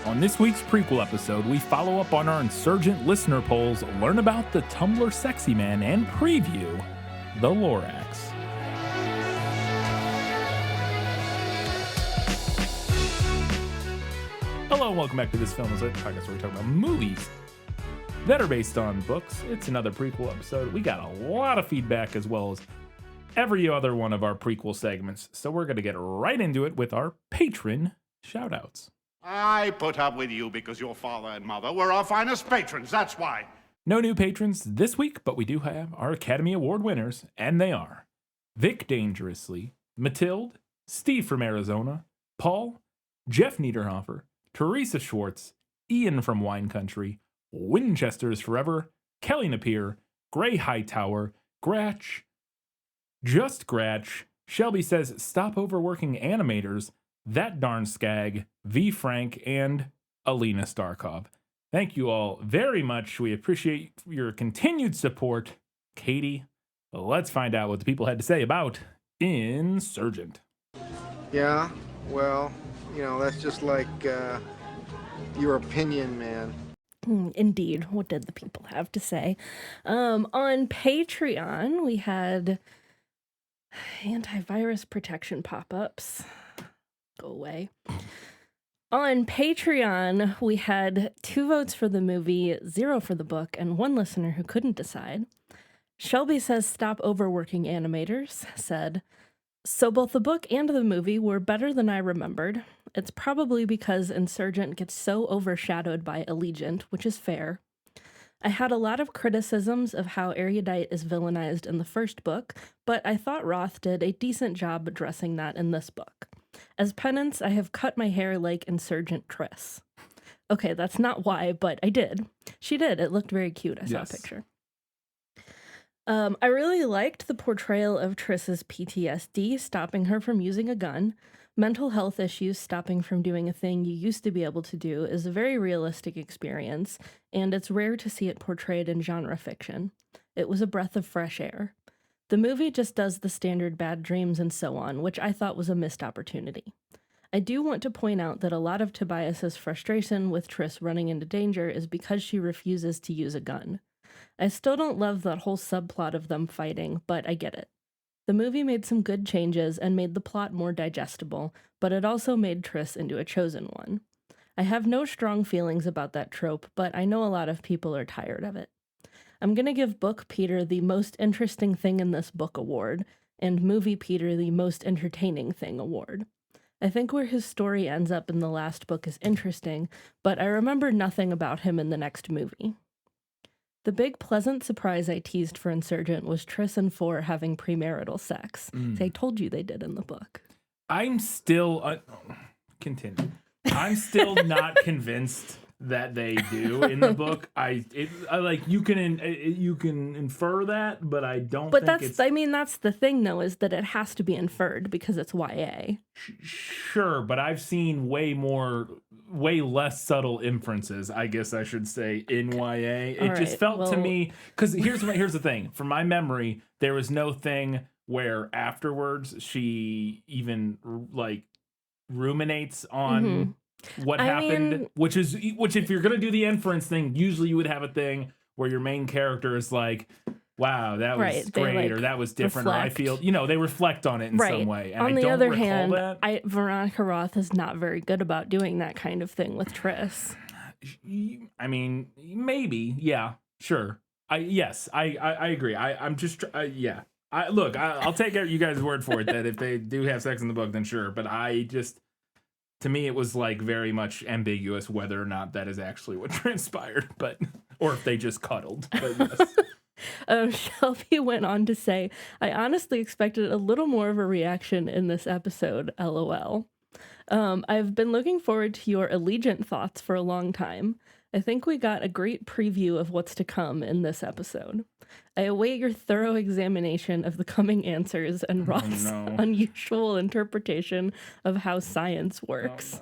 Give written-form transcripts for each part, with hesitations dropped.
On this week's prequel episode, we follow up on our Insurgent listener polls, learn about the Tumblr Sexyman, and preview the Lorax. Hello and welcome back to This Film Is It, podcast where we talk about movies that are based on books. It's another prequel episode. We got a lot of feedback as well as every other one of our prequel segments, so we're going to get right into it with our Patron Shoutouts. I put up with you because your father and mother were our finest patrons, that's why. No new patrons this week, but we do have our Academy Award winners, and they are Vic Dangerously, Matilde, Steve from Arizona, Paul, Jeff Niederhofer, Teresa Schwartz, Ian from Wine Country, Winchester's Forever, Kelly Napier, Gray Hightower, Gratch, Just Gratch, Shelby says stop overworking animators, That Darn Skag, V. Frank, and Alina Starkov. Thank you all very much. We appreciate your continued support. Katie, let's find out what the people had to say about Insurgent. Yeah, well, that's just like your opinion, man. Indeed. What did the people have to say? On Patreon, we had antivirus protection pop-ups. Go away. On Patreon, we had 2 votes for the movie, 0 for the book, and 1 listener who couldn't decide. Shelby says, stop overworking animators, said, so both the book and the movie were better than I remembered. It's probably because Insurgent gets so overshadowed by Allegiant, which is fair. I had a lot of criticisms of how Erudite is villainized in the first book, but I thought Roth did a decent job addressing that in this book. As penance, I have cut my hair like Insurgent Triss. Okay, that's not why, but I did. She did. It looked very cute. I saw a picture. I really liked the portrayal of Triss's PTSD stopping her from using a gun. Mental health issues stopping from doing a thing you used to be able to do is a very realistic experience, and it's rare to see it portrayed in genre fiction. It was a breath of fresh air. The movie just does the standard bad dreams and so on, which I thought was a missed opportunity. I do want to point out that a lot of Tobias's frustration with Triss running into danger is because she refuses to use a gun. I still don't love that whole subplot of them fighting, but I get it. The movie made some good changes and made the plot more digestible, but it also made Triss into a chosen one. I have no strong feelings about that trope, but I know a lot of people are tired of it. I'm going to give Book Peter the Most Interesting Thing in This Book award, and Movie Peter the Most Entertaining Thing award. I think where his story ends up in the last book is interesting, but I remember nothing about him in the next movie. The big pleasant surprise I teased for Insurgent was Triss and Four having premarital sex. I told you they did in the book. I'm still... continue. I'm still not convinced that they do in the book. You can infer that, but I don't. But that's the thing though, is that it has to be inferred because it's YA. Sure, but I've seen way less subtle inferences, I guess I should say, in YA. It just felt to me, because here's the thing. From my memory, there was no thing where afterwards she even ruminates on what happened, which if you're gonna do the inference thing, usually you would have a thing where your main character is like, wow, that was great, or that was different, reflect. Or I feel, they reflect on it in some way. And on the other hand, Veronica Roth is not very good about doing that kind of thing with Triss. I mean, maybe, yeah, sure. I agree. I'm just, yeah. I'll take you guys' word for it that if they do have sex in the book, then sure. But to me, it was very much ambiguous whether or not that is actually what transpired, or if they just cuddled. But yes. Shelby went on to say, I honestly expected a little more of a reaction in this episode, LOL. I've been looking forward to your Allegiant thoughts for a long time. I think we got a great preview of what's to come in this episode. I await your thorough examination of the coming answers and Roth's unusual interpretation of how science works.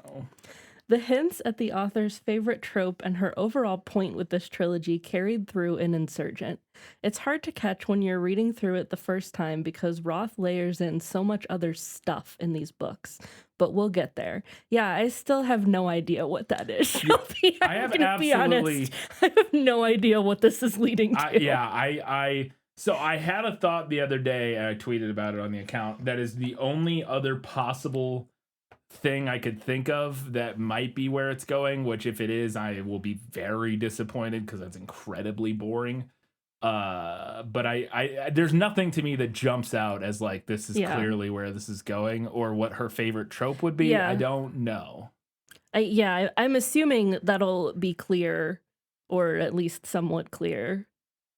The hints at the author's favorite trope and her overall point with this trilogy carried through in Insurgent. It's hard to catch when you're reading through it the first time because Roth layers in so much other stuff in these books. But we'll get there. Yeah, I still have no idea what that is, Shelby. I have gonna be honest. I have no idea what this is leading to. So I had a thought the other day, and I tweeted about it on the account, that is the only other possible thing I could think of that might be where it's going, which if it is, I will be very disappointed because that's incredibly boring. But I there's nothing to me that jumps out as like this is clearly where this is going or what her favorite trope would be. I don't know. I'm assuming that'll be clear, or at least somewhat clear,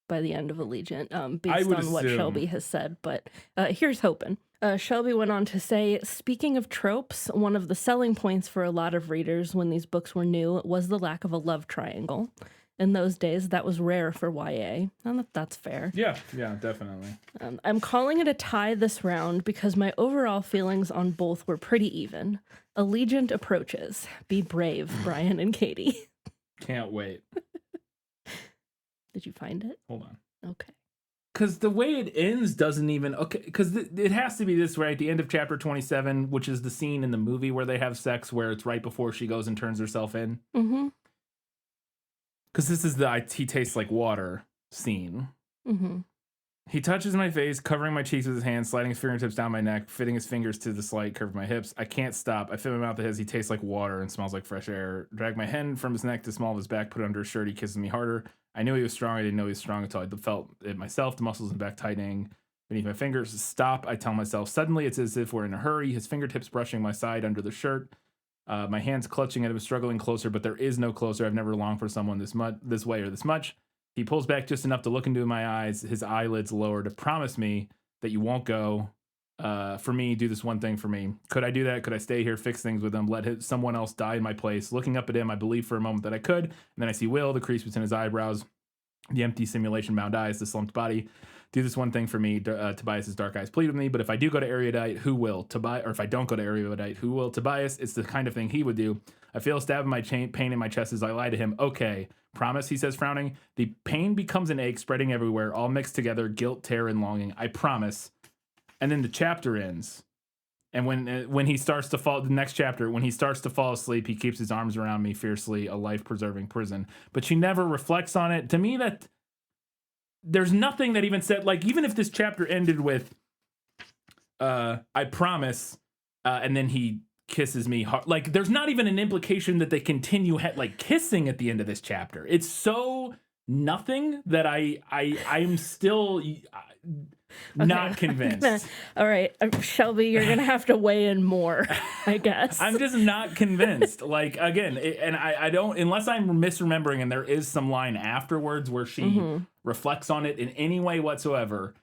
by the end of Allegiant, based on what Shelby has said. But here's hoping. Shelby went on to say, speaking of tropes, one of the selling points for a lot of readers when these books were new was the lack of a love triangle. In those days, that was rare for YA, and that's fair. Yeah, definitely. I'm calling it a tie this round because my overall feelings on both were pretty even. Allegiant approaches. Be brave, Brian and Katie. Can't wait. Did you find it? Hold on. Okay. Because the way it ends doesn't even... Okay, because it has to be this way at the end of chapter 27, which is the scene in the movie where they have sex, where it's right before she goes and turns herself in. Mm-hmm. Because this is the he tastes like water scene. Mm-hmm. He touches my face, covering my cheeks with his hands, sliding his fingertips down my neck, fitting his fingers to the slight curve of my hips. I can't stop. I fill my mouth with his. He tastes like water and smells like fresh air. Drag my hand from his neck to the small of his back, put it under his shirt. He kisses me harder. I knew he was strong. I didn't know he was strong until I felt it myself, the muscles in the back tightening beneath my fingers. Stop, I tell myself. Suddenly, it's as if we're in a hurry. His fingertips brushing my side under the shirt. My hands clutching at him, struggling closer, but there is no closer. I've never longed for someone this way or this much. He pulls back just enough to look into my eyes, his eyelids lower, to promise me that you won't go. For me, do this one thing for me. Could I do that? Could I stay here, fix things with him, let someone else die in my place? Looking up at him, I believe for a moment that I could. And then I see Will, the crease between his eyebrows, the empty simulation-bound eyes, the slumped body. Do this one thing for me. Tobias's dark eyes plead with me, but if I do go to Erudite, who will? Tobias, or if I don't go to Erudite, who will? Tobias. It's the kind of thing he would do. I feel a stab in my pain in my chest as I lie to him. Okay, promise, he says, frowning. The pain becomes an ache, spreading everywhere, all mixed together, guilt, terror, and longing. I promise. And then the chapter ends. And when he starts to fall, the next chapter, when he starts to fall asleep, he keeps his arms around me fiercely, a life-preserving prison. But she never reflects on it. To me, that... There's nothing that even said, like, even if this chapter ended with, I promise, and then he kisses me hard, like, there's not even an implication that they continue, kissing at the end of this chapter. It's so nothing that I'm still not convinced. All right, Shelby, you're going to have to weigh in more, I guess. I'm just not convinced. Like, again, and I don't, unless I'm misremembering and there is some line afterwards where she reflects on it in any way whatsoever.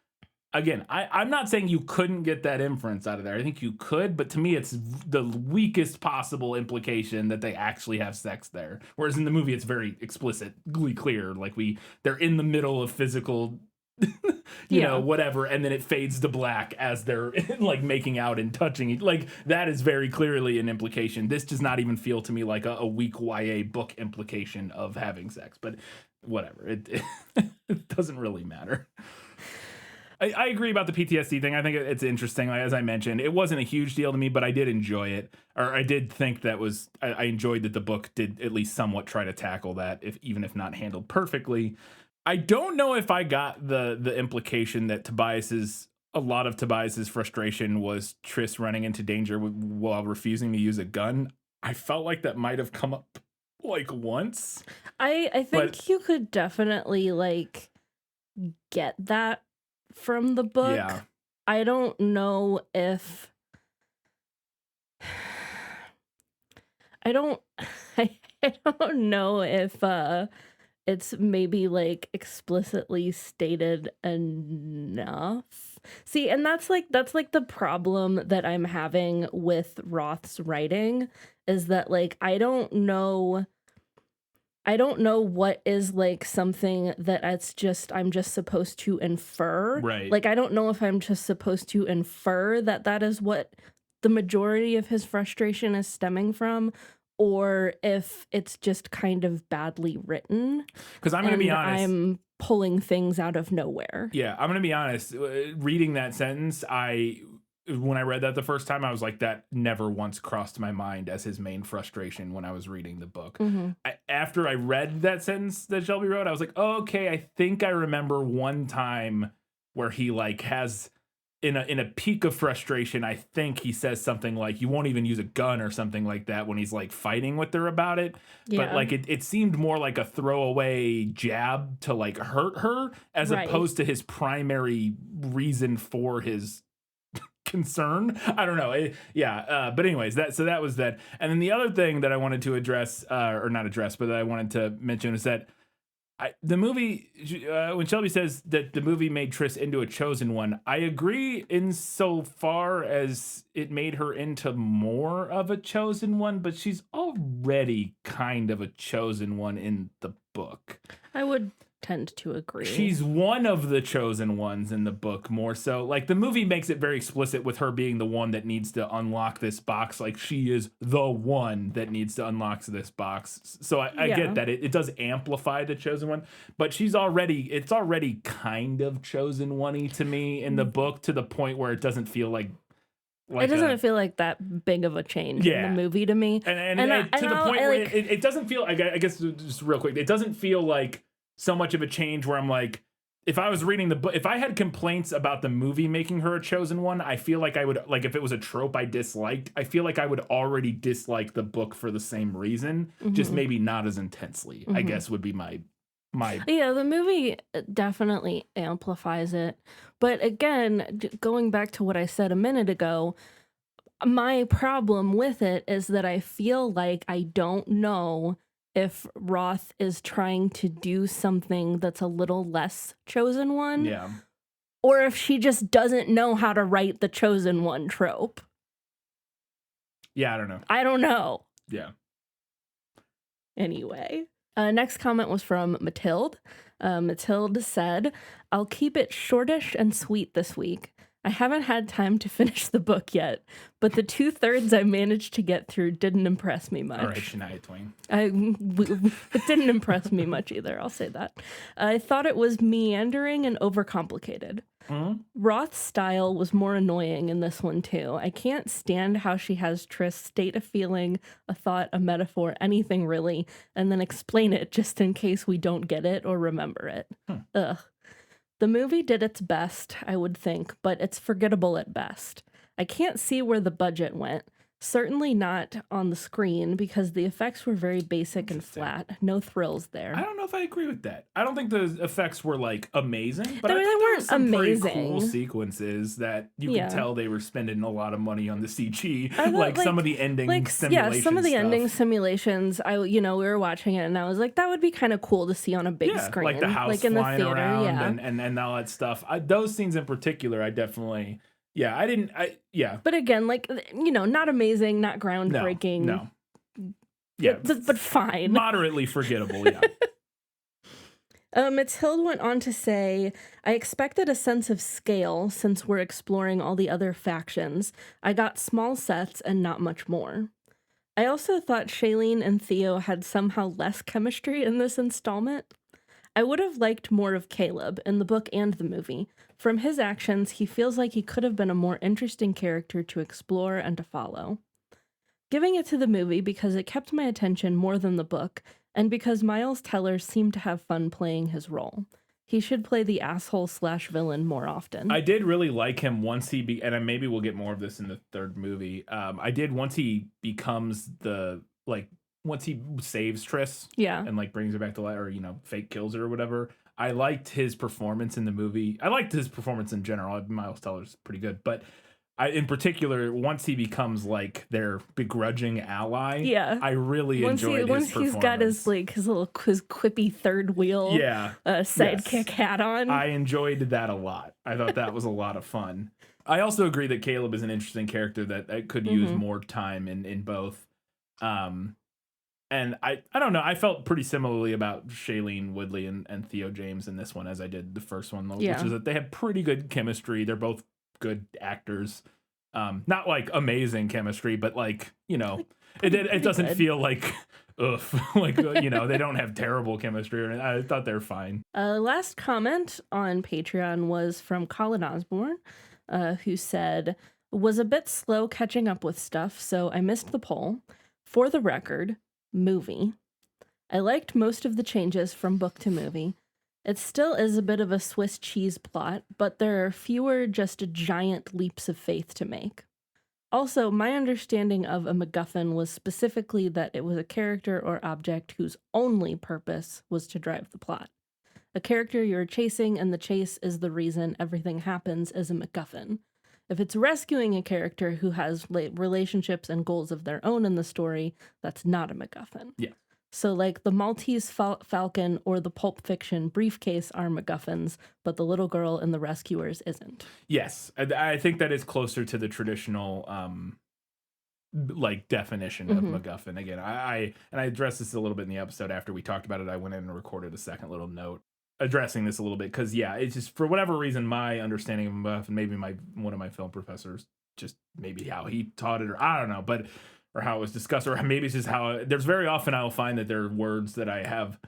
Again, I'm not saying you couldn't get that inference out of there. I think you could, but to me, it's the weakest possible implication that they actually have sex there. Whereas in the movie, it's very explicitly clear. Like, they're in the middle of physical... you know, whatever, and then it fades to black as they're like making out and touching. Like, that is very clearly an implication. This does not even feel to me like a weak YA book implication of having sex, but whatever. It doesn't really matter. I agree about the PTSD thing. I think it's interesting. Like, as I mentioned, it wasn't a huge deal to me, but I did enjoy it. Or I did think I enjoyed that the book did at least somewhat try to tackle that, even if not handled perfectly. I don't know if I got the implication that a lot of Tobias's frustration was Triss running into danger while refusing to use a gun. I felt like that might have come up like once. I think you could definitely like get that from the book. Yeah. I don't know if I don't know if it's maybe like explicitly stated enough. See, and that's like the problem that I'm having with Roth's writing is that like I don't know what is like something that I'm just supposed to infer. Right. Like I don't know if I'm just supposed to infer that is what the majority of his frustration is stemming from, or if it's just kind of badly written. Because I'm going to be and honest. I'm pulling things out of nowhere. Yeah, I'm going to be honest. Reading that sentence, when I read that the first time, I was like, that never once crossed my mind as his main frustration when I was reading the book. After I read that sentence that Shelby wrote, I was like, oh, okay, I think I remember one time where he like has in a peak of frustration, I think he says something like, you won't even use a gun or something like that when he's like fighting with her about it. Yeah. But like it seemed more like a throwaway jab to like hurt her as opposed to his primary reason for his concern. I don't know. But anyways, that was that. And then the other thing that I wanted to address, or not address, but that I wanted to mention is that the movie, when Shelby says that the movie made Triss into a chosen one, I agree insofar as it made her into more of a chosen one, but she's already kind of a chosen one in the book. I would tend to agree. She's one of the chosen ones in the book more so. Like the movie makes it very explicit with her being the one that needs to unlock this box. Like she is the one that needs to unlock this box. So I get that it does amplify the chosen one, but it's already kind of chosen one-y to me in the book, to the point where it doesn't feel like it doesn't feel like that big of a change in the movie to me. And to the point where it doesn't feel, I guess just real quick, it doesn't feel like so much of a change where I'm like, if I was reading the book, if I had complaints about the movie making her a chosen one, I feel like I would, like if it was a trope I disliked, I feel like I would already dislike the book for the same reason, just maybe not as intensely, I guess would be my. Yeah, the movie definitely amplifies it. But again, going back to what I said a minute ago, my problem with it is that I feel like I don't know if Roth is trying to do something that's a little less chosen one. Yeah. Or if she just doesn't know how to write the chosen one trope. Yeah, I don't know. I don't know. Yeah. Anyway. Next comment was from Matilde. Matilde said, I'll keep it shortish and sweet this week. I haven't had time to finish the book yet, but the 2/3 I managed to get through didn't impress me much. All right, Shania Twain. It didn't impress me much either, I'll say that. I thought it was meandering and overcomplicated. Roth's style was more annoying in this one too. I can't stand how she has Triss state a feeling, a thought, a metaphor, anything really, and then explain it just in case we don't get it or remember it. Ugh. The movie did its best, I would think, but it's forgettable at best. I can't see where the budget went. Certainly not on the screen because the effects were very basic and flat. No thrills there. I don't know if I agree with that. I don't think the effects were like amazing, but I mean, think they there were weren't some amazing. pretty cool sequences that you could tell they were spending a lot of money on the CG. Like some of the ending simulations. Yeah, some of the stuff. ending simulations, we were watching it and I was like, that would be kind of cool to see on a big screen. Like the house in flying the theater, around and all that stuff. Those scenes in particular, I definitely... Yeah. But again, not amazing, not groundbreaking. No. Yeah. But fine. Moderately forgettable, yeah. Matilde went on to say, I expected a sense of scale since we're exploring all the other factions. I got small sets and not much more. I also thought Shailene and Theo had somehow less chemistry in this installment. I would have liked more of Caleb in the book and the movie. From his actions, he feels like he could have been a more interesting character to explore and to follow. Giving it to the movie because it kept my attention more than the book, and because Miles Teller seemed to have fun playing his role. He should play the asshole/villain more often. I did really like him once and maybe we'll get more of this in the third movie. Once he becomes once he saves Triss, and brings her back to life, or fake kills her or whatever. I liked his performance in the movie. I liked his performance in general. Miles Teller's pretty good, but in particular, once he becomes their begrudging ally, I really enjoyed his performance. Once he's got his his quippy third wheel, sidekick hat on. I enjoyed that a lot. I thought that was a lot of fun. I also agree that Caleb is an interesting character that could use more time in both. And I don't know. I felt pretty similarly about Shailene Woodley and Theo James in this one as I did the first one, which is that they have pretty good chemistry. They're both good actors. Not amazing chemistry, but It doesn't good. feel like, ugh, like, you know, they don't have terrible chemistry. Or I thought they're fine. Last comment on Patreon was from Colin Osborne, who said, was a bit slow catching up with stuff, so I missed the poll. For the record, movie. I liked most of the changes from book to movie. It still is a bit of a Swiss cheese plot, but there are fewer just giant leaps of faith to make. Also, my understanding of a MacGuffin was specifically that it was a character or object whose only purpose was to drive the plot. A character you're chasing and the chase is the reason everything happens is a MacGuffin. If it's rescuing a character who has relationships and goals of their own in the story, that's not a MacGuffin. Yeah. So, like, the Maltese Falcon or the Pulp Fiction briefcase are MacGuffins, but the little girl in The Rescuers isn't. Yes, I think that is closer to the traditional, like, definition of MacGuffin. Again, I addressed this a little bit in the episode after we talked about it. I went in and recorded a second little note addressing this a little bit because, yeah, it's just for whatever reason, my understanding of MacGuffin, maybe one of my film professors, just maybe how he taught it, or I don't know, but. Or how it was discussed, or maybe it's just how there's very often I'll find that there are words that I have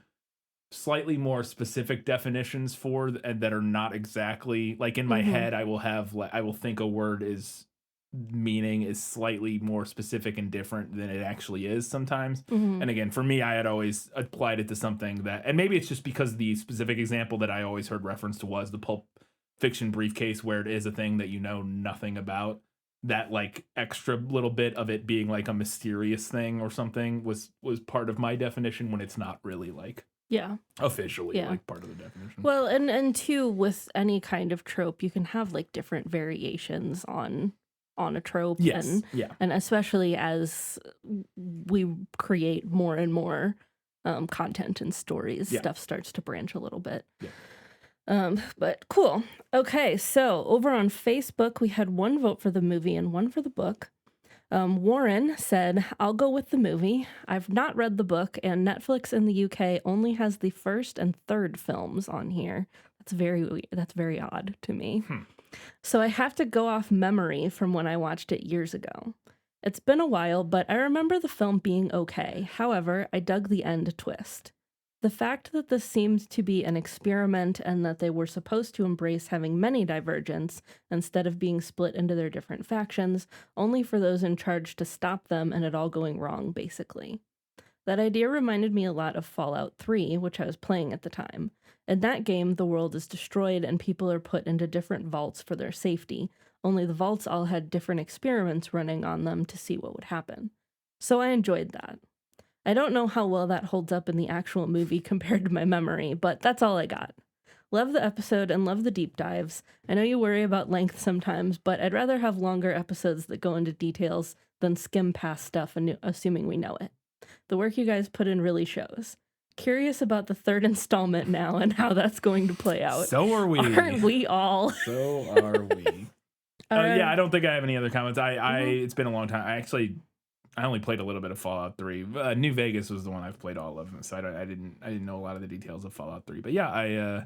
slightly more specific definitions for and that are not exactly like in my head. I will think a word meaning is slightly more specific and different than it actually is sometimes. And again, for me, I had always applied it to something that, and maybe it's just because the specific example that I always heard reference to was the Pulp Fiction briefcase, where it is a thing that you know nothing about. That like extra little bit of it being like a mysterious thing or something was part of my definition when it's not really like officially like part of the definition. Well, and too, with any kind of trope, you can have like different variations on a trope. Yes. And especially as we create more and more content and stories, stuff starts to branch a little bit. Yeah. But cool. Okay, so over on Facebook, we had one vote for the movie and one for the book. Warren said, I'll go with the movie. I've not read the book, and Netflix in the UK only has the first and third films on here. That's very odd to me. So I have to go off memory from when I watched it years ago. It's been a while, but I remember the film being okay. However, I dug the end twist. The fact that this seemed to be an experiment and that they were supposed to embrace having many divergents instead of being split into their different factions, only for those in charge to stop them and it all going wrong, basically. That idea reminded me a lot of Fallout 3, which I was playing at the time. In that game, the world is destroyed and people are put into different vaults for their safety, only the vaults all had different experiments running on them to see what would happen. So I enjoyed that. I don't know how well that holds up in the actual movie compared to my memory, but that's all I got. Love the episode and love the deep dives. I know you worry about length sometimes, but I'd rather have longer episodes that go into details than skim past stuff assuming we know it. The work you guys put in really shows. Curious about the third installment now and how that's going to play out. So are we. Aren't we all? So are we. Yeah, I don't think I have any other comments. It's been a long time. I only played a little bit of Fallout 3. New Vegas was the one I've played all of, so I didn't know a lot of the details of Fallout 3. But yeah,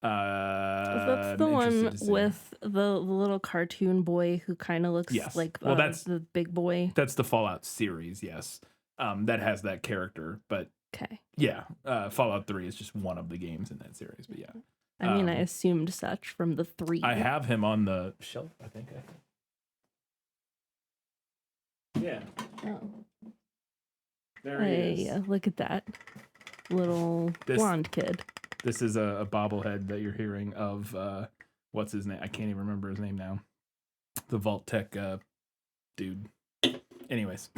that's the one with the little cartoon boy who kind of looks like that's the big boy. That's the Fallout series, yes. That has that character, but okay. Yeah, Fallout 3 is just one of the games in that series, but yeah. I mean, I assumed such from the 3. I have him on the shelf, I think. Yeah. Oh. There he is. Yeah, look at that. Little blonde kid. This is a bobblehead that you're hearing of, what's his name? I can't even remember his name now. The Vault Tech dude. Anyways.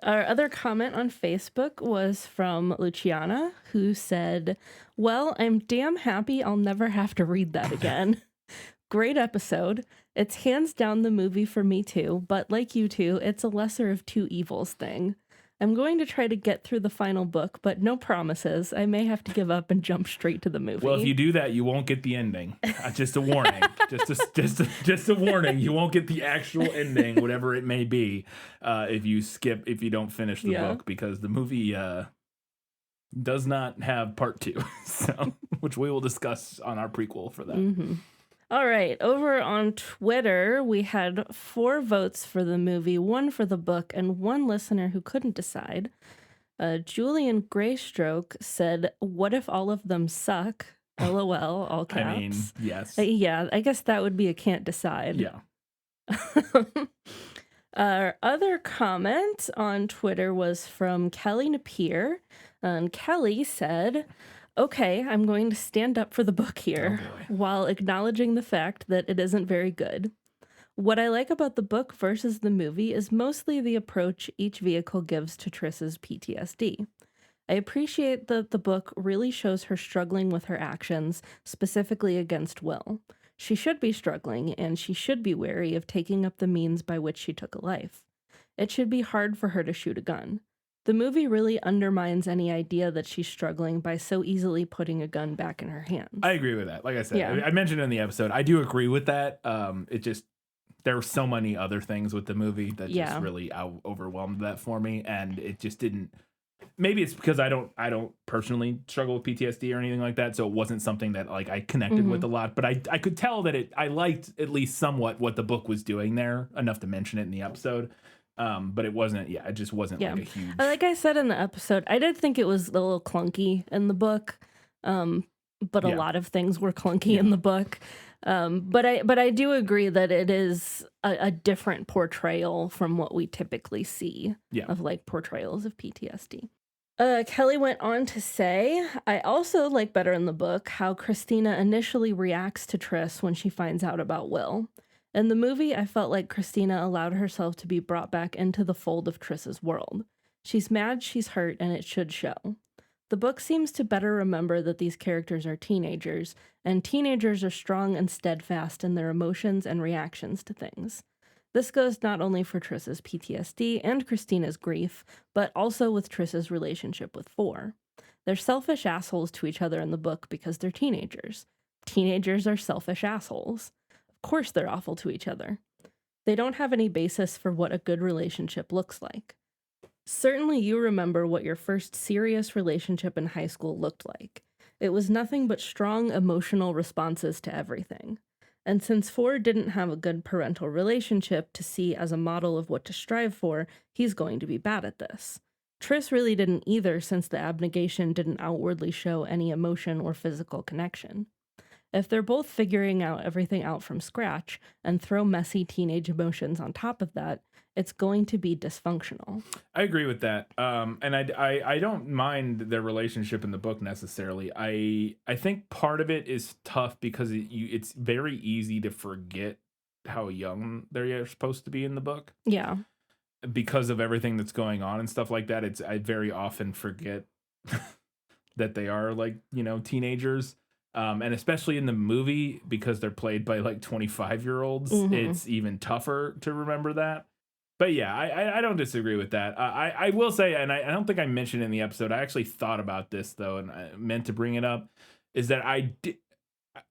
Our other comment on Facebook was from Luciana, who said, well, I'm damn happy I'll never have to read that again. Great episode. It's hands down the movie for me too, but like you two, it's a lesser of two evils thing. I'm going to try to get through the final book, but no promises. I may have to give up and jump straight to the movie. Well, if you do that, you won't get the ending. Just a warning. just a warning. You won't get the actual ending, whatever it may be, if you don't finish the book, because the movie does not have part 2, so which we will discuss on our prequel for that. Mm-hmm. All right, over on Twitter, we had 4 votes for the movie, 1 for the book, and 1 listener who couldn't decide. Julian Graystroke said, "What if all of them suck?" LOL, all caps. I mean, yes. Yeah, I guess that would be a can't decide. Yeah. Our other comment on Twitter was from Kelly Napier, and Kelly said, "Okay, I'm going to stand up for the book here while acknowledging the fact that it isn't very good. What I like about the book versus the movie is mostly the approach each vehicle gives to Triss's PTSD. I appreciate that the book really shows her struggling with her actions, specifically against Will. She should be struggling, and she should be wary of taking up the means by which she took a life. It should be hard for her to shoot a gun. The movie really undermines any idea that she's struggling by so easily putting a gun back in her hands." I agree with that. Like I said, Yeah. I mentioned in the episode, I do agree with that. It just, there were so many other things with the movie that just really overwhelmed that for me, and it just didn't. Maybe it's because I don't personally struggle with PTSD or anything like that, so it wasn't something that like I connected with a lot. But I could tell that I liked at least somewhat what the book was doing there, enough to mention it in the episode. But it wasn't. Yeah, it just wasn't like a huge. Like I said in the episode, I did think it was a little clunky in the book, but a lot of things were clunky in the book. But I do agree that it is a different portrayal from what we typically see of like portrayals of PTSD. Kelly went on to say, "I also like better in the book how Christina initially reacts to Triss when she finds out about Will. In the movie, I felt like Christina allowed herself to be brought back into the fold of Triss's world. She's mad, she's hurt, and it should show. The book seems to better remember that these characters are teenagers, and teenagers are strong and steadfast in their emotions and reactions to things. This goes not only for Triss's PTSD and Christina's grief, but also with Triss's relationship with Four. They're selfish assholes to each other in the book because they're teenagers. Teenagers are selfish assholes. Of course they're awful to each other. They don't have any basis for what a good relationship looks like. Certainly you remember what your first serious relationship in high school looked like. It was nothing but strong emotional responses to everything. And since Four didn't have a good parental relationship to see as a model of what to strive for, he's going to be bad at this. Triss really didn't either, since the abnegation didn't outwardly show any emotion or physical connection. If they're both figuring out everything out from scratch and throw messy teenage emotions on top of that, it's going to be dysfunctional." I agree with that. And I don't mind their relationship in the book necessarily. I think part of it is tough because it's very easy to forget how young they're supposed to be in the book. Yeah. Because of everything that's going on and stuff like that. I very often forget that they are like, teenagers. And especially in the movie, because they're played by like 25-year-olds, it's even tougher to remember that. But yeah, I don't disagree with that. I will say, and I don't think I mentioned in the episode, I actually thought about this though, and I meant to bring it up, is that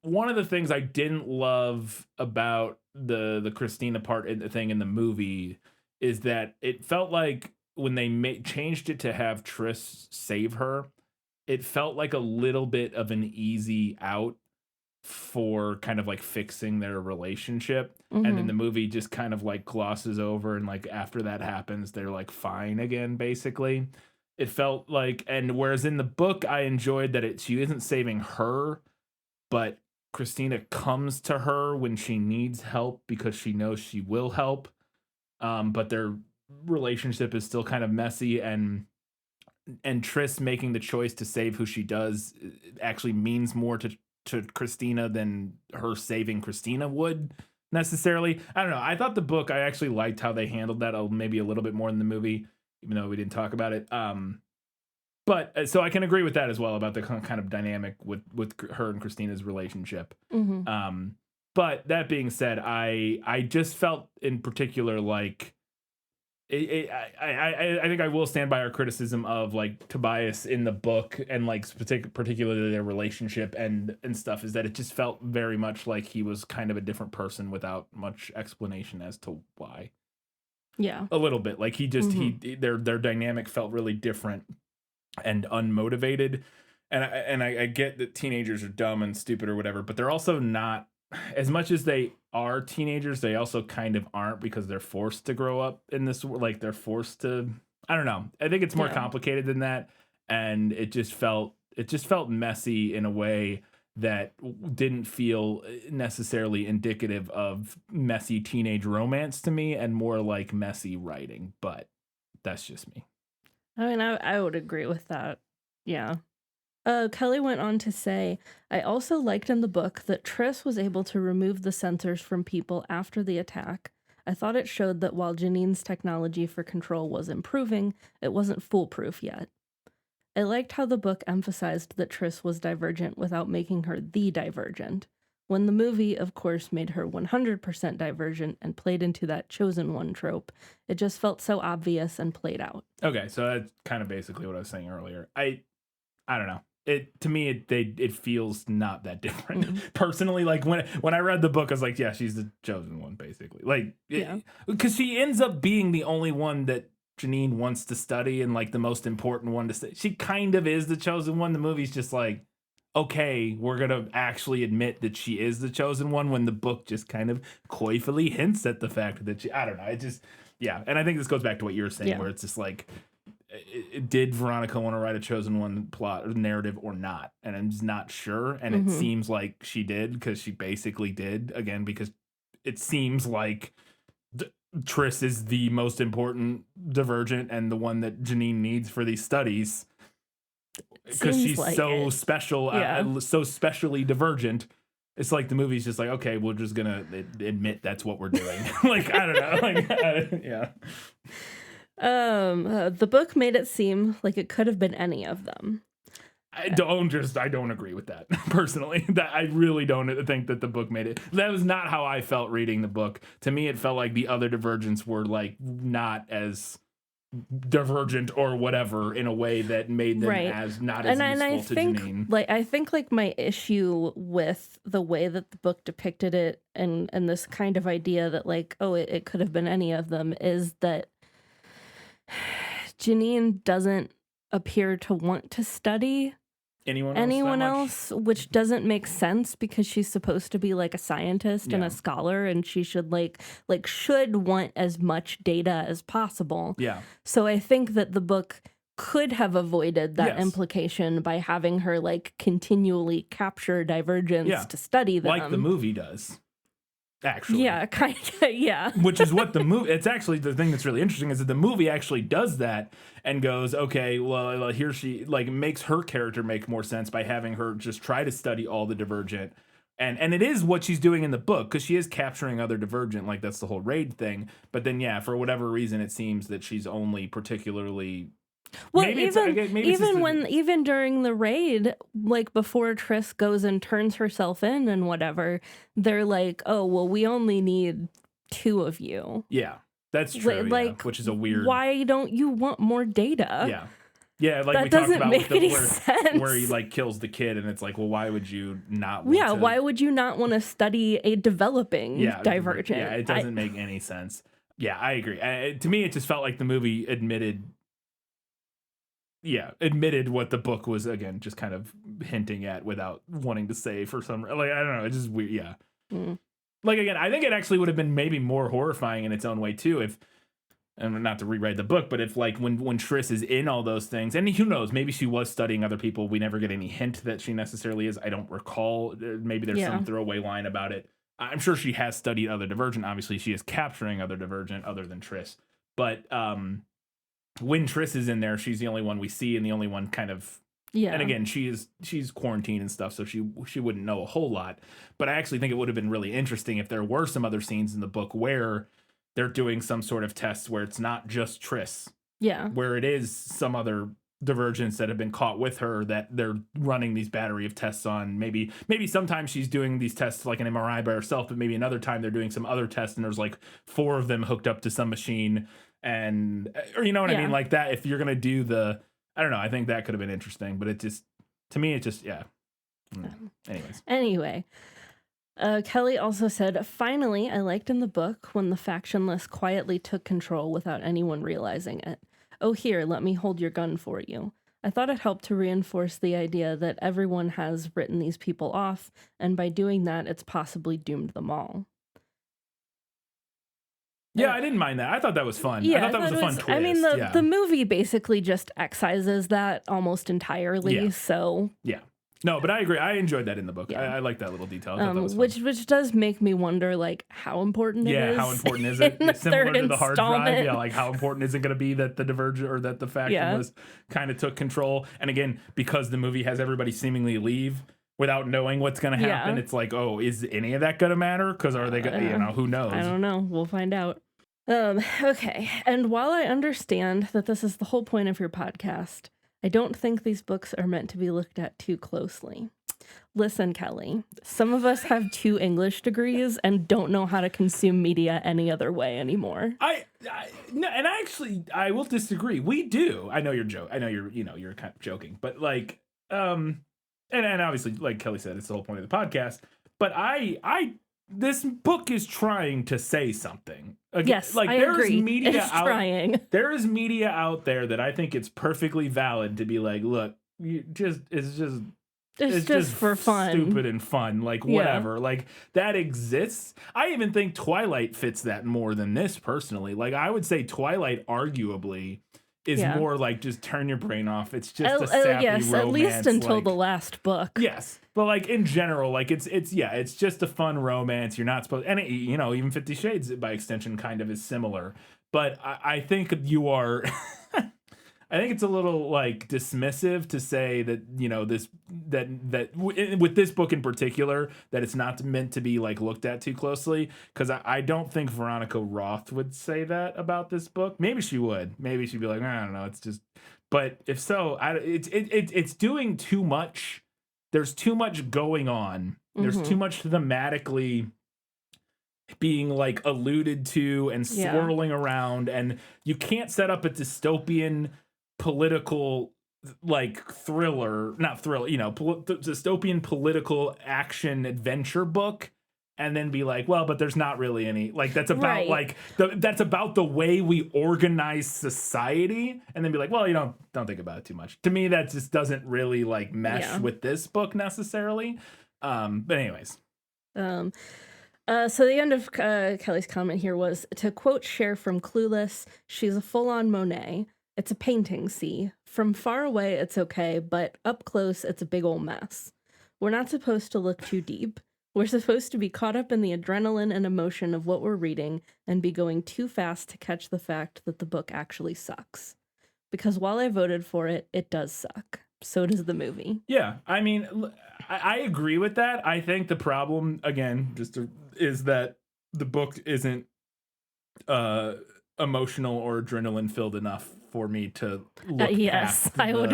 one of the things I didn't love about the Christina part in the thing in the movie is that it felt like when they changed it to have Triss save her, it felt like a little bit of an easy out for kind of like fixing their relationship. And then the movie just kind of like glosses over, and like after that happens, they're like fine again, basically. It felt like, and whereas in the book, I enjoyed that she isn't saving her, but Christina comes to her when she needs help because she knows she will help. But their relationship is still kind of messy, and Triss making the choice to save who she does actually means more to Christina than her saving Christina would necessarily. I don't know. I thought the book, I actually liked how they handled that maybe a little bit more than the movie, even though we didn't talk about it. But so I can agree with that as well about the kind of dynamic with her and Christina's relationship. But that being said, I just felt in particular like I think I will stand by our criticism of like Tobias in the book and like particularly their relationship and stuff, is that it just felt very much like he was kind of a different person without much explanation as to why. Yeah. A little bit like their dynamic felt really different and unmotivated. And I get that teenagers are dumb and stupid or whatever, but they're also not as much as they are teenagers, they also kind of aren't because they're forced to grow up in this, like they're forced to, I don't know. I think it's more complicated than that. And it just felt messy in a way that didn't feel necessarily indicative of messy teenage romance to me, and more like messy writing. But that's just me. I mean, I would agree with that. Yeah. Kelly went on to say, I also liked in the book that Triss was able to remove the sensors from people after the attack. I thought it showed that while Janine's technology for control was improving, it wasn't foolproof yet. I liked how the book emphasized that Triss was divergent without making her the divergent, when the movie, of course, made her 100% divergent and played into that chosen one trope. It just felt so obvious and played out. Okay, so that's kind of basically what I was saying earlier. I don't know. It to me it feels not that different. Personally, like when I read the book, I was like, yeah, she's the chosen one, basically. Like, because she ends up being the only one that Janine wants to study and like the most important one to study. She kind of is the chosen one. The movie's just like, okay, we're gonna actually admit that she is the chosen one, when the book just kind of coyfully hints at the fact that I don't know. It just, and I think this goes back to what you were saying, where it's just like, did Veronica want to write a chosen one plot or narrative or not? And I'm just not sure. And it seems like she did, because she basically did, again, because it seems like Triss is the most important divergent and the one that Janine needs for these studies, because she's like so special, so specially divergent. It's like the movie's just like, okay, we're just gonna admit that's what we're doing. Like, I don't know. The book made it seem like it could have been any of them. I don't agree with that personally. That I really don't think that the book made it. That was not how I felt reading the book. To me, it felt like the other divergents were like not as divergent or whatever in a way that made them as not as useful to Janine. I think my issue with the way that the book depicted it and this kind of idea that like, oh, it could have been any of them, is that Janine doesn't appear to want to study anyone else, which doesn't make sense, because she's supposed to be like a scientist and a scholar, and she should should want as much data as possible. Yeah. So I think that the book could have avoided that implication by having her like continually capture divergence to study them, like the movie does. Actually. Yeah, kind of, yeah. Which is what the movie, it's actually the thing that's really interesting, is that the movie actually does that and goes, okay, well, here she, like, makes her character make more sense by having her just try to study all the divergent. And it is what she's doing in the book, because she is capturing other divergent, like, that's the whole raid thing. But then, for whatever reason, it seems that she's only particularly... Well, even during the raid, like before Triss goes and turns herself in and whatever, they're like, "Oh, well, we only need 2 of you." Yeah, that's true. Like, which is a weird. Why don't you want more data? Yeah, like that we talked about make any sense. Where he like kills the kid, and it's like, well, why would you not? Why would you not want to study a developing divergent? Yeah, it doesn't make any sense. Yeah, I agree. To me, it just felt like the movie admitted what the book was, again, just kind of hinting at without wanting to say for some, like, I don't know, it's just weird. Like, again, I think it actually would have been maybe more horrifying in its own way too, if, and not to rewrite the book, but if like when Triss is in all those things, and who knows, maybe she was studying other people, we never get any hint that she necessarily is. I don't recall. Maybe there's some throwaway line about it. I'm sure she has studied other divergent. Obviously she is capturing other divergent other than Triss, but when Triss is in there, she's the only one we see, and the only one kind of, and again, she's quarantined and stuff, so she wouldn't know a whole lot. But I actually think it would have been really interesting if there were some other scenes in the book where they're doing some sort of tests where it's not just Triss, where it is some other divergents that have been caught with her that they're running these battery of tests on. Maybe sometimes she's doing these tests like an MRI by herself, but maybe another time they're doing some other tests and there's like 4 of them hooked up to some machine. And, or you know what I mean? Like that, if you're going to do the, I don't know, I think that could have been interesting, but it just, to me, it just, Anyway, Kelly also said, finally, I liked in the book when the factionless quietly took control without anyone realizing it. Oh, here, let me hold your gun for you. I thought it helped to reinforce the idea that everyone has written these people off, and by doing that, it's possibly doomed them all. Yeah, I didn't mind that. I thought that was fun. Yeah, I thought that was a fun twist. I mean, the movie basically just excises that almost entirely. So yeah, no, but I agree. I enjoyed that in the book. Yeah. I like that little detail. I thought that was fun. Which does make me wonder, like, how important it is. Yeah, how important is it? in the Similar third to the hard drive. installment. Yeah, like how important is it going to be that the Divergent or that the faction was kind of took control? And again, because the movie has everybody seemingly leave without knowing what's going to happen, it's like, oh, is any of that going to matter? Because are they going to, who knows? I don't know. We'll find out. Okay. And while I understand that this is the whole point of your podcast, I don't think these books are meant to be looked at too closely. Listen, Kelly, some of us have 2 English degrees and don't know how to consume media any other way anymore. No, and I will disagree. We do. I know you're joking. I know you're kind of joking, but like, and obviously, like Kelly said, it's the whole point of the podcast. But this book is trying to say something. Again, yes, like I agree. Media trying. There is media out there that I think it's perfectly valid to be like, look, it's just for fun, stupid and fun, like whatever. Like that exists. I even think Twilight fits that more than this personally. Like I would say Twilight arguably is more like just turn your brain off. It's just a sappy romance. At least until the last book. Yes, but like in general, like it's just a fun romance. You're not supposed, and even 50 Shades by extension kind of is similar. But I think you are. I think it's a little like dismissive to say that with this book in particular that it's not meant to be like looked at too closely, because I don't think Veronica Roth would say that about this book. Maybe she would. Maybe she'd be like, I don't know, it's just. But if so, it's doing too much. There's too much going on. There's too much thematically being like alluded to and swirling around, and you can't set up a dystopian political like dystopian political action adventure book and then be like, well, but there's not really any, like that's about like that's about the way we organize society, and then be like, well, you don't think about it too much. To me, that just doesn't really like mesh with this book necessarily. But anyways. So the end of Kelly's comment here was, to quote Cher from Clueless, she's a full-on Monet. It's a painting, see. From far away, it's okay, but up close, it's a big old mess. We're not supposed to look too deep. We're supposed to be caught up in the adrenaline and emotion of what we're reading and be going too fast to catch the fact that the book actually sucks. Because while I voted for it, it does suck. So does the movie. Yeah, I mean, I agree with that. I think the problem, again, is that the book isn't emotional or adrenaline filled enough for me to look past I would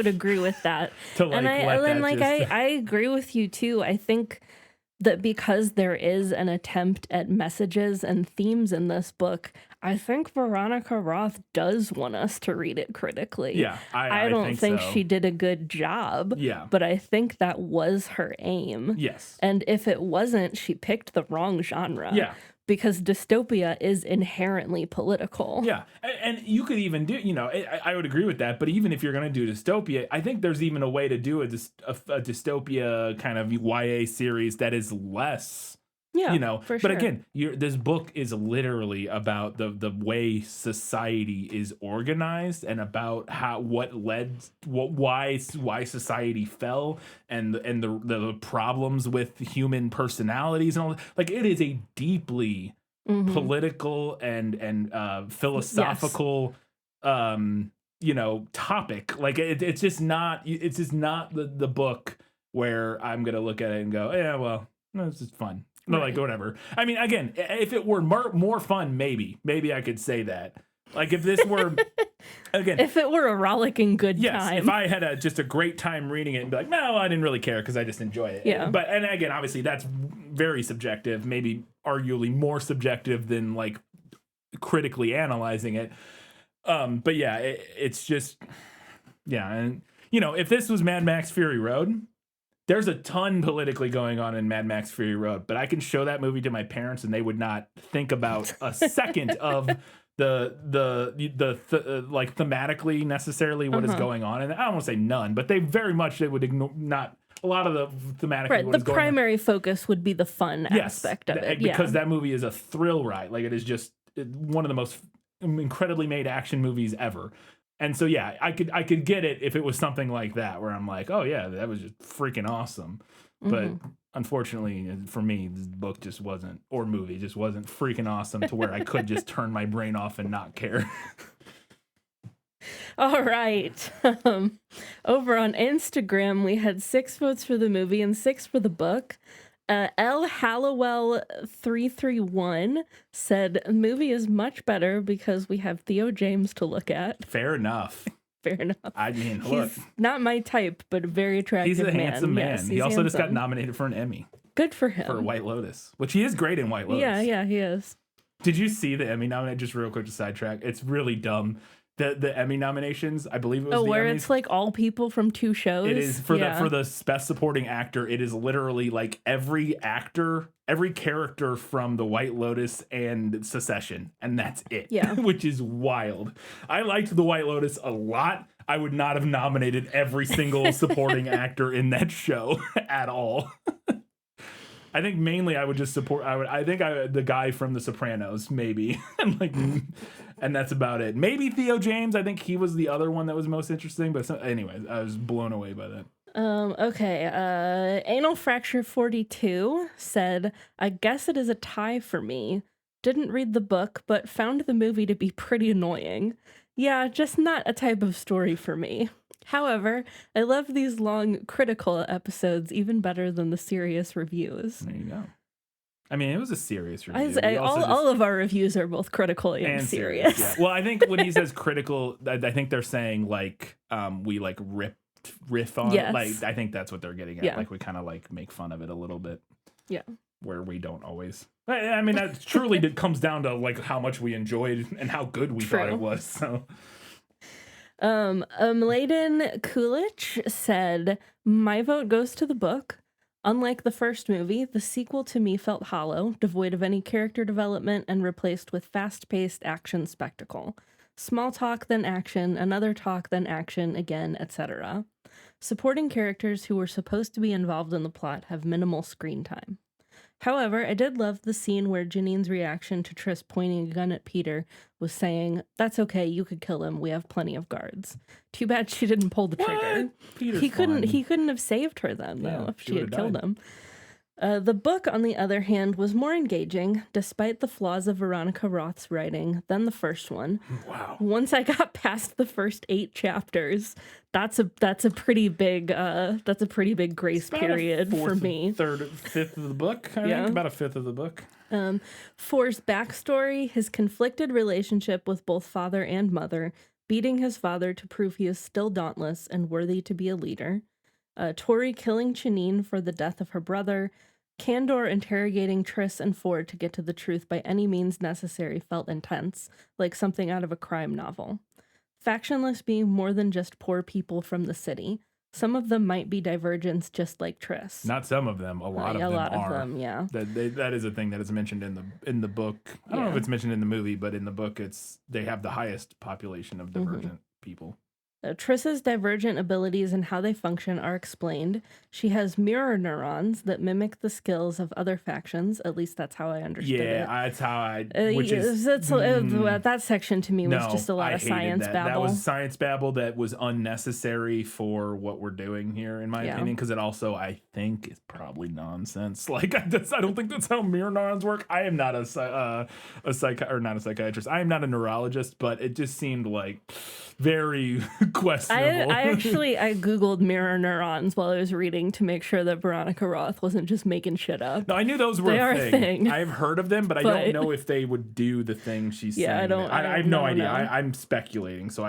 agree with that. I agree with you too. I think that because there is an attempt at messages and themes in this book, I think Veronica Roth does want us to read it critically. Yeah, I don't think she did a good job. Yeah, but I think that was her aim. Yes, and if it wasn't, she picked the wrong genre. Yeah. Because dystopia is inherently political. Yeah, and you could even do, I would agree with that. But even if you're going to do dystopia, I think there's even a way to do a dystopia kind of YA series that is less, for But again, this book is literally about the way society is organized and about why society fell and the problems with human personalities and all. Like it is a deeply political and philosophical topic. Like it's just not the book where I'm gonna look at it and go, yeah, well, no, it's just fun. No, like whatever. I mean, again, if it were more fun, maybe I could say that. Like if this were, again, if it were a rollicking good time. If I had just a great time reading it and be like, no, I didn't really care because I just enjoy it. Yeah. But and again, obviously that's very subjective, maybe arguably more subjective than like critically analyzing it. But yeah, it's just and if this was Mad Max Fury Road. There's a ton politically going on in Mad Max Fury Road, but I can show that movie to my parents and they would not think about a second of like thematically necessarily what is going on, and I don't want to say none, but they would ignore not a lot of the thematically Right, what the is going primary focus would be the fun aspect of it. because that movie is a thrill ride. Like, it is just one of the most incredibly made action movies ever. And so, yeah, I could get it if it was something like that, where I'm like, oh yeah, that was just freaking awesome. But unfortunately for me, this book just wasn't, or movie just wasn't freaking awesome to where I could just turn my brain off and not care. All right. Over on Instagram, we had 6 votes for the movie and 6 for the book. L. Hallowell 331 said, movie is much better because we have Theo James to look at. Fair enough. Fair enough. I mean, look. He's not my type, but a very attractive man. He's a handsome man. Yes, he also handsome. just got nominated for an Emmy. Good for him. For White Lotus, which he is great in White Lotus. Yeah, he is. Did you see the Emmy nomination? Just real quick to sidetrack. It's really dumb. The Emmy nominations, I believe it was the where Emmys. it's like all people from 2 shows. It is for the best supporting actor. It is literally like every character from the White Lotus and Succession, and that's it. Yeah, which is wild. I liked the White Lotus a lot. I would not have nominated every single supporting actor in that show at all. I think mainly I would just support. The guy from The Sopranos, maybe, and that's about it. Maybe Theo James. I think he was the other one that was most interesting. But anyways, I was blown away by that. Okay. Anal Fracture 42 said, I guess it is a tie for me. Didn't read the book, but found the movie to be pretty annoying. Yeah, just not a type of story for me. However, I love these long critical episodes even better than the serious reviews. There you go. I mean, it was a serious review. All of our reviews are both critical and serious. Yeah. Well, I think when he says critical, I think they're saying like we like riff on it. Like, I think that's what they're getting at. Yeah. Like, we kind of like make fun of it a little bit. Yeah. Where we don't always. I mean, that truly comes down to like how much we enjoyed and how good we thought it was. So. Mladen Kulich said, my vote goes to the book. Unlike the first movie, the sequel to me felt hollow, devoid of any character development, and replaced with fast-paced action spectacle. Small talk, then action, another talk, then action, again, etc. Supporting characters who were supposed to be involved in the plot have minimal screen time. However, I did love the scene where Janine's reaction to Triss pointing a gun at Peter was saying, that's okay, you could kill him, we have plenty of guards. Too bad she didn't pull the trigger. He couldn't have saved her then, though, if she had killed him. The book, on the other hand, was more engaging, despite the flaws of Veronica Roth's writing, than the first one. Wow. Once I got past the first 8 chapters, that's a pretty big grace period for me. Fifth of the book, I think. About a fifth of the book. For's backstory, his conflicted relationship with both father and mother, beating his father to prove he is still dauntless and worthy to be a leader. Tori killing Janine for the death of her brother. Candor interrogating Triss and Ford to get to the truth by any means necessary felt intense, like something out of a crime novel. Factionless being more than just poor people from the city. Some of them might be divergents just like Triss. Not some of them, a lot of them are. A lot of them, yeah. That is a thing that is mentioned in the book. I don't know if it's mentioned in the movie, but in the book they have the highest population of divergent people. Triss's divergent abilities and how they function are explained. She has mirror neurons that mimic the skills of other factions. At least that's how I understood it. Yeah, that's how I... that section to me was just a lot of science babble. That was science babble that was unnecessary for what we're doing here, in my opinion, because it also, I think, is probably nonsense. Like, I don't think that's how mirror neurons work. I am not not a psychiatrist. I am not a neurologist, but it just seemed like very... questionable. I Googled mirror neurons while I was reading to make sure that Veronica Roth wasn't just making shit up. No, I knew those were a thing. I've heard of them, but I don't know if they would do the thing she's saying. I have no idea. I'm speculating, so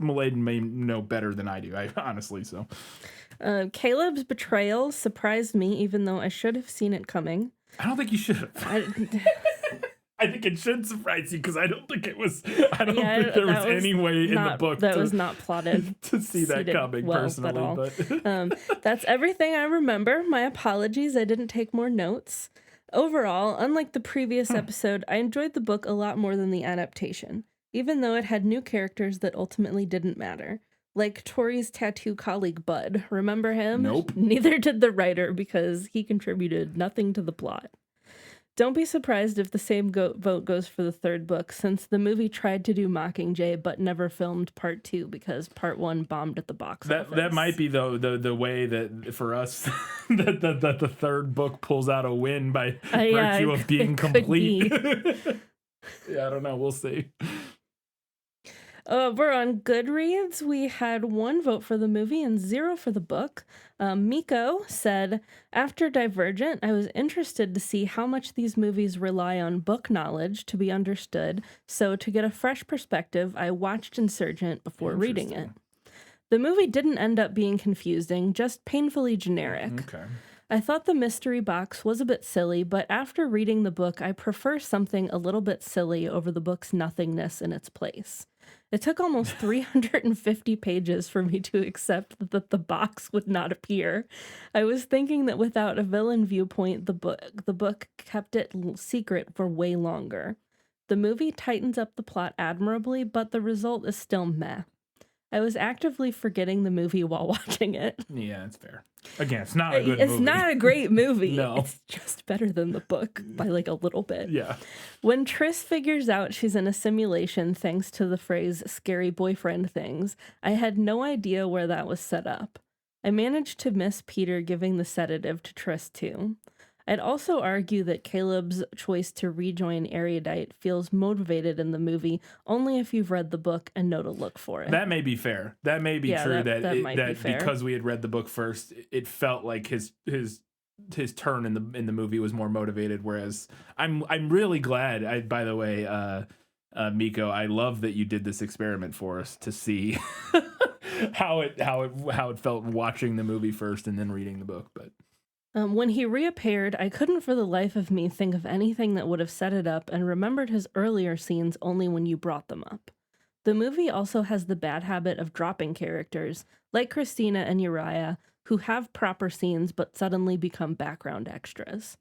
Mladen may know better than I do, honestly. So, Caleb's betrayal surprised me, even though I should have seen it coming. I don't think you should have. I think it should surprise you because I don't think there was any way in the book that was not plotted to see that coming well, personally. But that's everything I remember. My apologies. I didn't take more notes. Overall, unlike the previous episode, I enjoyed the book a lot more than the adaptation, even though it had new characters that ultimately didn't matter. Like Tori's tattoo colleague Bud. Remember him? Nope. Neither did the writer because he contributed nothing to the plot. Don't be surprised if the same vote goes for the third book, since the movie tried to do Mockingjay but never filmed part 2 because part 1 bombed at the box office. That might be the way that for us that the third book pulls out a win by virtue of being complete. Yeah, I don't know. We'll see. We're on Goodreads. We had 1 vote for the movie and 0 for the book. Miko said, after Divergent, I was interested to see how much these movies rely on book knowledge to be understood, so to get a fresh perspective, I watched Insurgent before reading it. The movie didn't end up being confusing, just painfully generic. Okay. I thought the mystery box was a bit silly, but after reading the book, I prefer something a little bit silly over the book's nothingness in its place. It took almost 350 pages for me to accept that the box would not appear. I was thinking that without a villain viewpoint, the book kept it secret for way longer. The movie tightens up the plot admirably, but the result is still meh. I was actively forgetting the movie while watching it. Yeah, that's fair. Again, it's not a good movie. It's not a great movie. No. It's just better than the book by like a little bit. Yeah. When Triss figures out she's in a simulation thanks to the phrase scary boyfriend things, I had no idea where that was set up. I managed to miss Peter giving the sedative to Triss too. I'd also argue that Caleb's choice to rejoin Erudite feels motivated in the movie only if you've read the book and know to look for it. That may be fair. That may be true that might be fair. Because we had read the book first, it felt like his turn in the movie was more motivated. Whereas I'm really glad. By the way, Miko, I love that you did this experiment for us to see how it felt watching the movie first and then reading the book, but. When he reappeared, I couldn't for the life of me think of anything that would have set it up and remembered his earlier scenes only when you brought them up. The movie also has the bad habit of dropping characters, like Christina and Uriah, who have proper scenes but suddenly become background extras.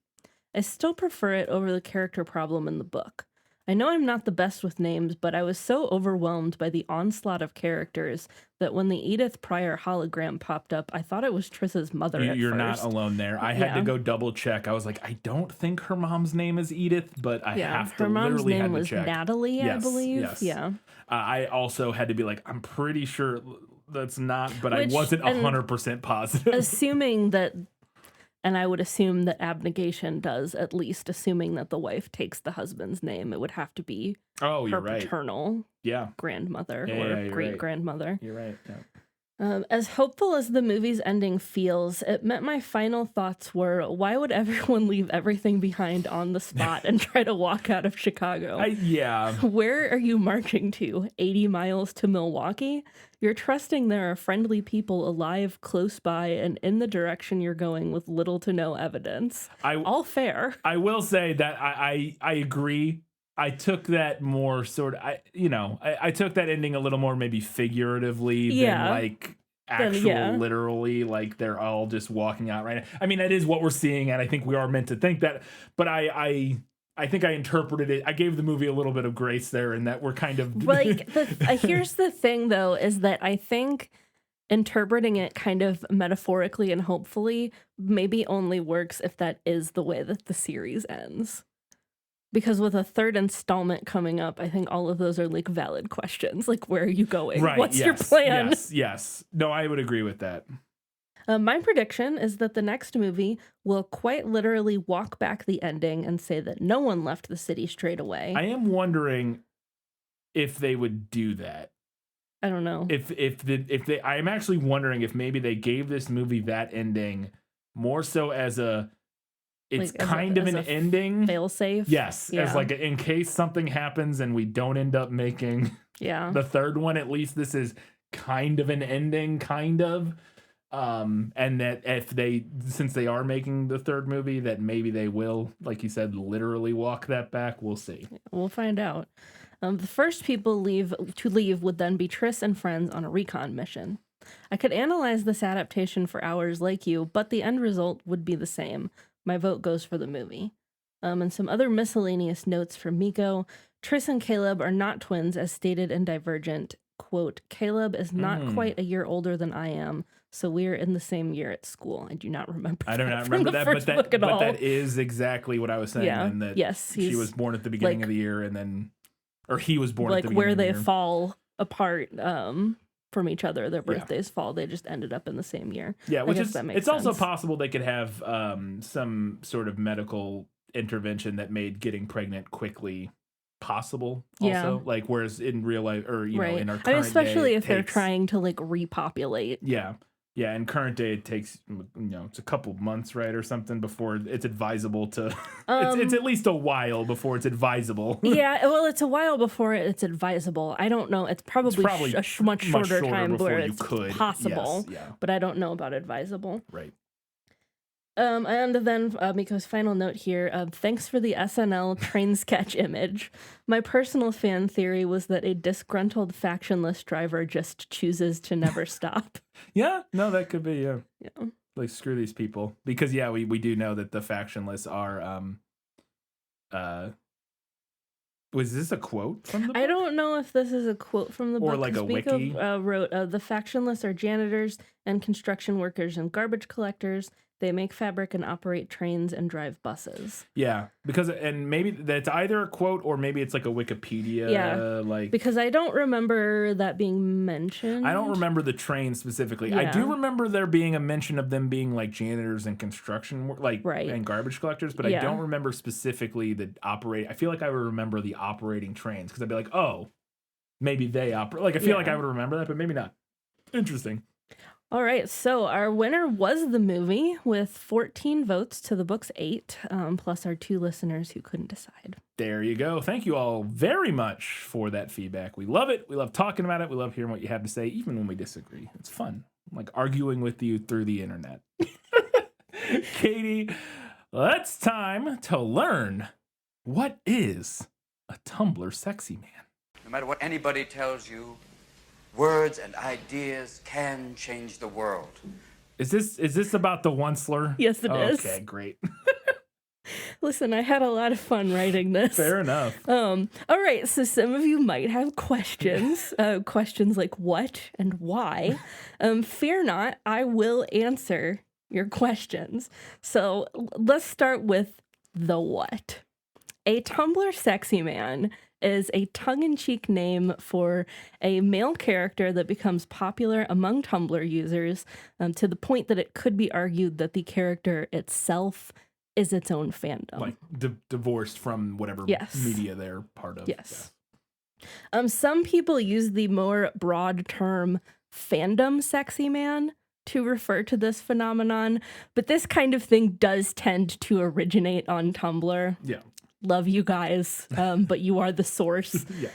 I still prefer it over the character problem in the book. I know I'm not the best with names, but I was so overwhelmed by the onslaught of characters that when the Edith Pryor hologram popped up, I thought it was Triss's mother at You're first. not alone there. I had to go double check. I was like, I don't think her mom's name is Edith, but I have to her mom's literally name had to was check. Natalie, I believe. Yes. Yeah. I also had to be like, I'm pretty sure that's not, but Which, I wasn't 100% positive. Assuming that, and I would assume that abnegation does, at least assuming that the wife takes the husband's name, it would have to be her paternal grandmother or great-grandmother. You're right, yeah. As hopeful as the movie's ending feels, it meant my final thoughts were, why would everyone leave everything behind on the spot and try to walk out of Chicago? Where are you marching to? 80 miles to Milwaukee? You're trusting there are friendly people alive close by and in the direction you're going with little to no evidence. All fair. I will say that I agree. I took that more sort of, I took that ending a little more maybe figuratively than like actual literally, like they're all just walking out right now. I mean, that is what we're seeing, and I think we are meant to think that, but I think I interpreted it. I gave the movie a little bit of grace there, in that we're kind of like. Here's the thing, though, is that I think interpreting it kind of metaphorically and hopefully maybe only works if that is the way that the series ends. Because with a third installment coming up, I think all of those are like valid questions. Like, where are you going? Right, What's your plan? Yes. No, I would agree with that. My prediction is that the next movie will quite literally walk back the ending and say that no one left the city straight away. I am wondering if they would do that. I don't know. I'm actually wondering if maybe they gave this movie that ending more so as a, it's like kind of an ending. Fail safe. Yes. Yeah. As like in case something happens and we don't end up making the third one, at least this is kind of an ending, kind of. And that since they are making the third movie, that maybe they will, like you said, literally walk that back. We'll see. We'll find out. The first people to leave would then be Triss and friends on a recon mission. I could analyze this adaptation for hours like you, but the end result would be the same. My vote goes for the movie. And some other miscellaneous notes from Miko. Triss and Caleb are not twins, as stated in Divergent. Quote, Caleb is not quite a year older than I am, so we're in the same year at school. I do not remember I do not from remember the that, first but book at all. that is exactly what I was saying. Yeah. And that Yes, she he's was born at the beginning like- of the year, and then, or he was born at Like the beginning where of the they year. fall apart from each other, their birthdays fall. They just ended up in the same year. Yeah, I which guess is, that makes it's also sense. possible they could have some sort of medical intervention that made getting pregnant quickly possible. Also, like whereas in real life, or you know, in our current especially day, if it they're takes- trying to like repopulate. Yeah. Yeah, in current day, it takes, you know, it's a couple months, right, or something before it's advisable to. It's at least a while before it's advisable. Yeah, well, it's a while before it's advisable. I don't know. It's probably, probably a much shorter time before where you it's could. possible. Yes, yeah, But I don't know about advisable. right. And then Miko's final note here. Thanks for the SNL train sketch image. My personal fan theory was that a disgruntled factionless driver just chooses to never stop. Yeah, no, that could be, yeah. Yeah. Like, screw these people. Because, yeah, we do know that the factionless are, was this a quote from the book? I don't know if this is a quote from the book. Or like a 'cause Miko, wiki? wrote, the factionless are janitors and construction workers and garbage collectors. They make fabric and operate trains and drive buses. Yeah, because, and maybe that's either a quote or maybe it's like a Wikipedia, like. Because I don't remember that being mentioned. I don't remember the train specifically. I do Yeah. remember there being a mention of them being like janitors and construction, Right. and garbage collectors, but I don't remember specifically the operate. I feel like I would remember the operating trains because I'd be like, oh, maybe they operate. Like, I feel like I would remember that, but maybe not. Interesting. All right, so our winner was the movie with 14 votes to the book's 8, plus our 2 listeners who couldn't decide. There you go. Thank you all very much for that feedback. We love it. We love talking about it. We love hearing what you have to say, even when we disagree. It's fun. Like arguing with you through the internet. Katie, it's time to learn what is a Tumblr sexy man. No matter what anybody tells you, words and ideas can change the world. Is this about the Onceler? Yes, it is. Okay, great. Listen, I had a lot of fun writing this. Fair enough. All right, so some of you might have questions, questions like what and why. Fear not, I will answer your questions. So let's start with the what. A Tumblr sexy man is a tongue-in-cheek name for a male character that becomes popular among Tumblr users to the point that it could be argued that the character itself is its own fandom. Like divorced from whatever media they're part of. Yes. Some people use the more broad term fandom sexy man to refer to this phenomenon, but this kind of thing does tend to originate on Tumblr. Yeah. Love you guys, but you are the source. Yeah.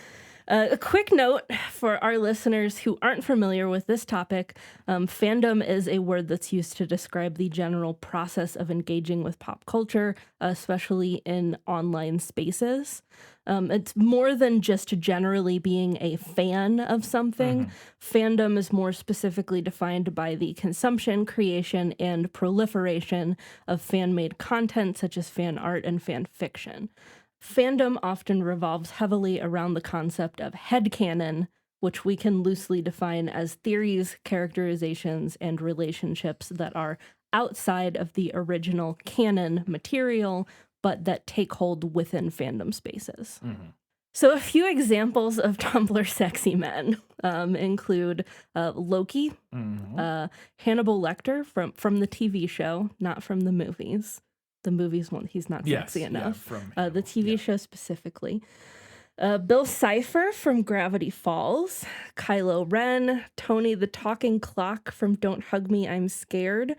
A quick note for our listeners who aren't familiar with this topic, fandom is a word that's used to describe the general process of engaging with pop culture, especially in online spaces. It's more than just generally being a fan of something. Fandom is more specifically defined by the consumption, creation, and proliferation of fan-made content such as fan art and fan fiction. Fandom often revolves heavily around the concept of headcanon, which we can loosely define as theories, characterizations, and relationships that are outside of the original canon material, but that take hold within fandom spaces. So a few examples of Tumblr sexy men include Loki, Hannibal Lecter from the TV show, not from the movies. The movies one, he's not sexy enough. From The TV show specifically. Bill Cipher from Gravity Falls, Kylo Ren, Tony the Talking Clock from Don't Hug Me, I'm Scared,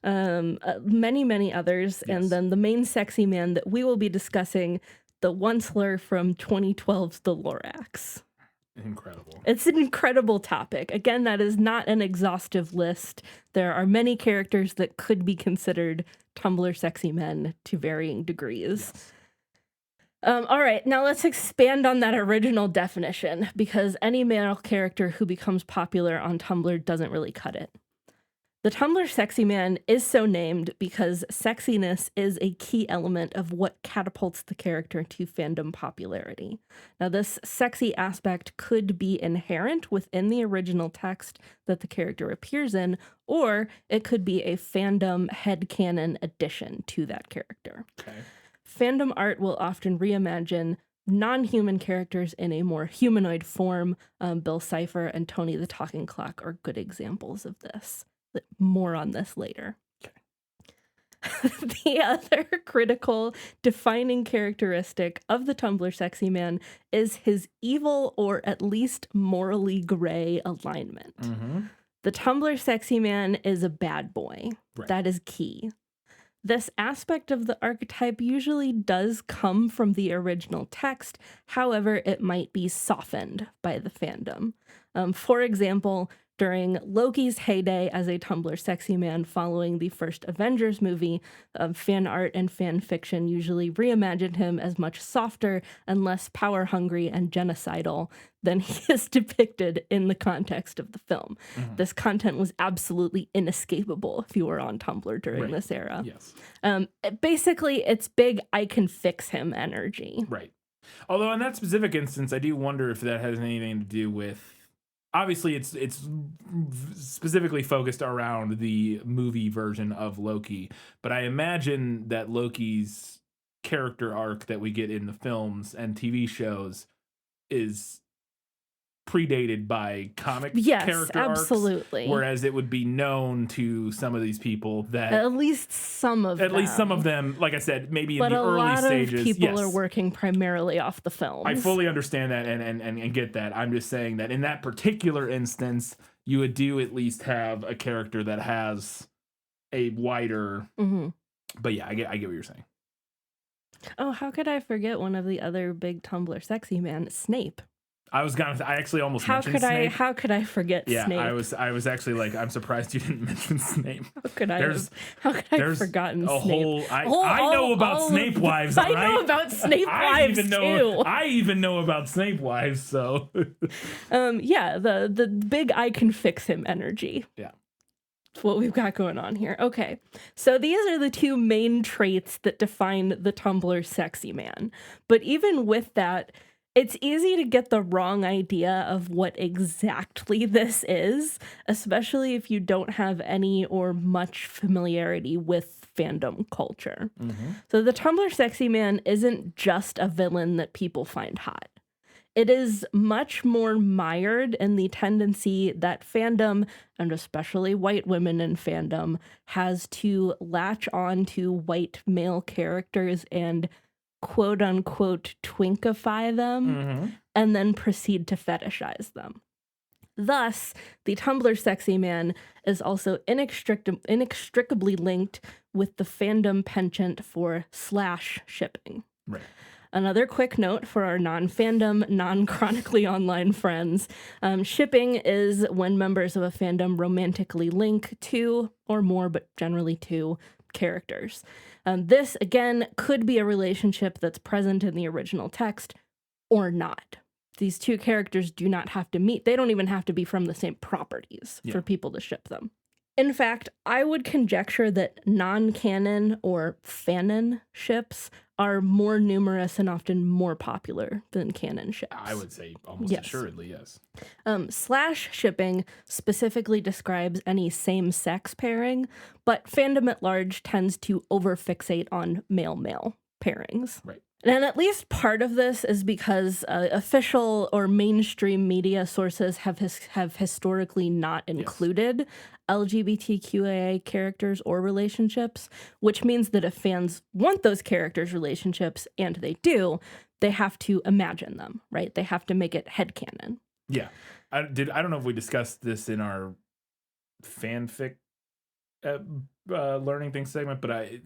many, many others. Yes. And then the main sexy man that we will be discussing, the Onceler from 2012's The Lorax. Incredible. It's an incredible topic. Again, that is not an exhaustive list. There are many characters that could be considered Tumblr sexy men to varying degrees. Yes. All right, now let's expand on that original definition, because any male character who becomes popular on Tumblr doesn't really cut it. The Tumblr Sexyman is so named because sexiness is a key element of what catapults the character to fandom popularity. Now, this sexy aspect could be inherent within the original text that the character appears in, or it could be a fandom headcanon addition to that character. Okay. Fandom art will often reimagine non-human characters in a more humanoid form. Bill Cipher and Tony the Talking Clock are good examples of this. More on this later. Okay. The other critical defining characteristic of the Tumblr Sexyman is his evil or at least morally gray alignment. Mm-hmm. The Tumblr Sexyman is a bad boy. Right. That is key. This aspect of the archetype usually does come from the original text. However, it might be softened by the fandom. For example, during Loki's heyday as a Tumblr Sexyman following the first Avengers movie, fan art and fan fiction usually reimagined him as much softer and less power-hungry and genocidal than he is depicted in the context of the film. Mm-hmm. This content was absolutely inescapable if you were on Tumblr during this era. Yes. Basically, it's big I can fix him energy. Right. Although in that specific instance, I do wonder if that has anything to do with... Obviously, it's specifically focused around the movie version of Loki, but I imagine that Loki's character arc that we get in the films and TV shows is predated by comic character absolutely. Arcs, whereas it would be known to some of these people that at least some of them, like I said, maybe but in the early stages. But a lot of people are working primarily off the films. I fully understand that and get that. I'm just saying that in that particular instance, you would at least have a character that has a wider. Mm-hmm. But yeah, I get what you're saying. Oh, how could I forget one of the other big Tumblr Sexyman, Snape? I actually almost mentioned Snape. How could I forget Snape? Yeah, I was actually like, I'm surprised you didn't mention Snape. How could I have forgotten Snape? I know about Snape wives. I know about Snape wives too. I even know about Snape wives. So, yeah, the big I can fix him energy. Yeah. That's what we've got going on here. Okay, so these are the two main traits that define the Tumblr Sexyman. But even with that, it's easy to get the wrong idea of what exactly this is, especially if you don't have any or much familiarity with fandom culture. Mm-hmm. So the Tumblr Sexyman isn't just a villain that people find hot. It is much more mired in the tendency that fandom, and especially white women in fandom, has to latch on to white male characters and quote unquote twinkify them and then proceed to fetishize them. Thus, the Tumblr Sexyman is also inextricably linked with the fandom penchant for slash shipping. Right. Another quick note for our non-fandom, non-chronically online friends. Shipping is when members of a fandom romantically link two or more, but generally two, characters. This, again, could be a relationship that's present in the original text or not. These two characters do not have to meet. They don't even have to be from the same properties for people to ship them. In fact, I would conjecture that non-canon or fanon ships are more numerous and often more popular than canon ships. I would say almost assuredly, yes. Slash shipping specifically describes any same-sex pairing, but fandom at large tends to overfixate on male-male pairings. Right. And at least part of this is because official or mainstream media sources have historically not included LGBTQIA characters or relationships, which means that if fans want those characters' relationships, and they do, they have to imagine them, right? They have to make it headcanon. Yeah. I don't know if we discussed this in our fanfic learning things segment, but I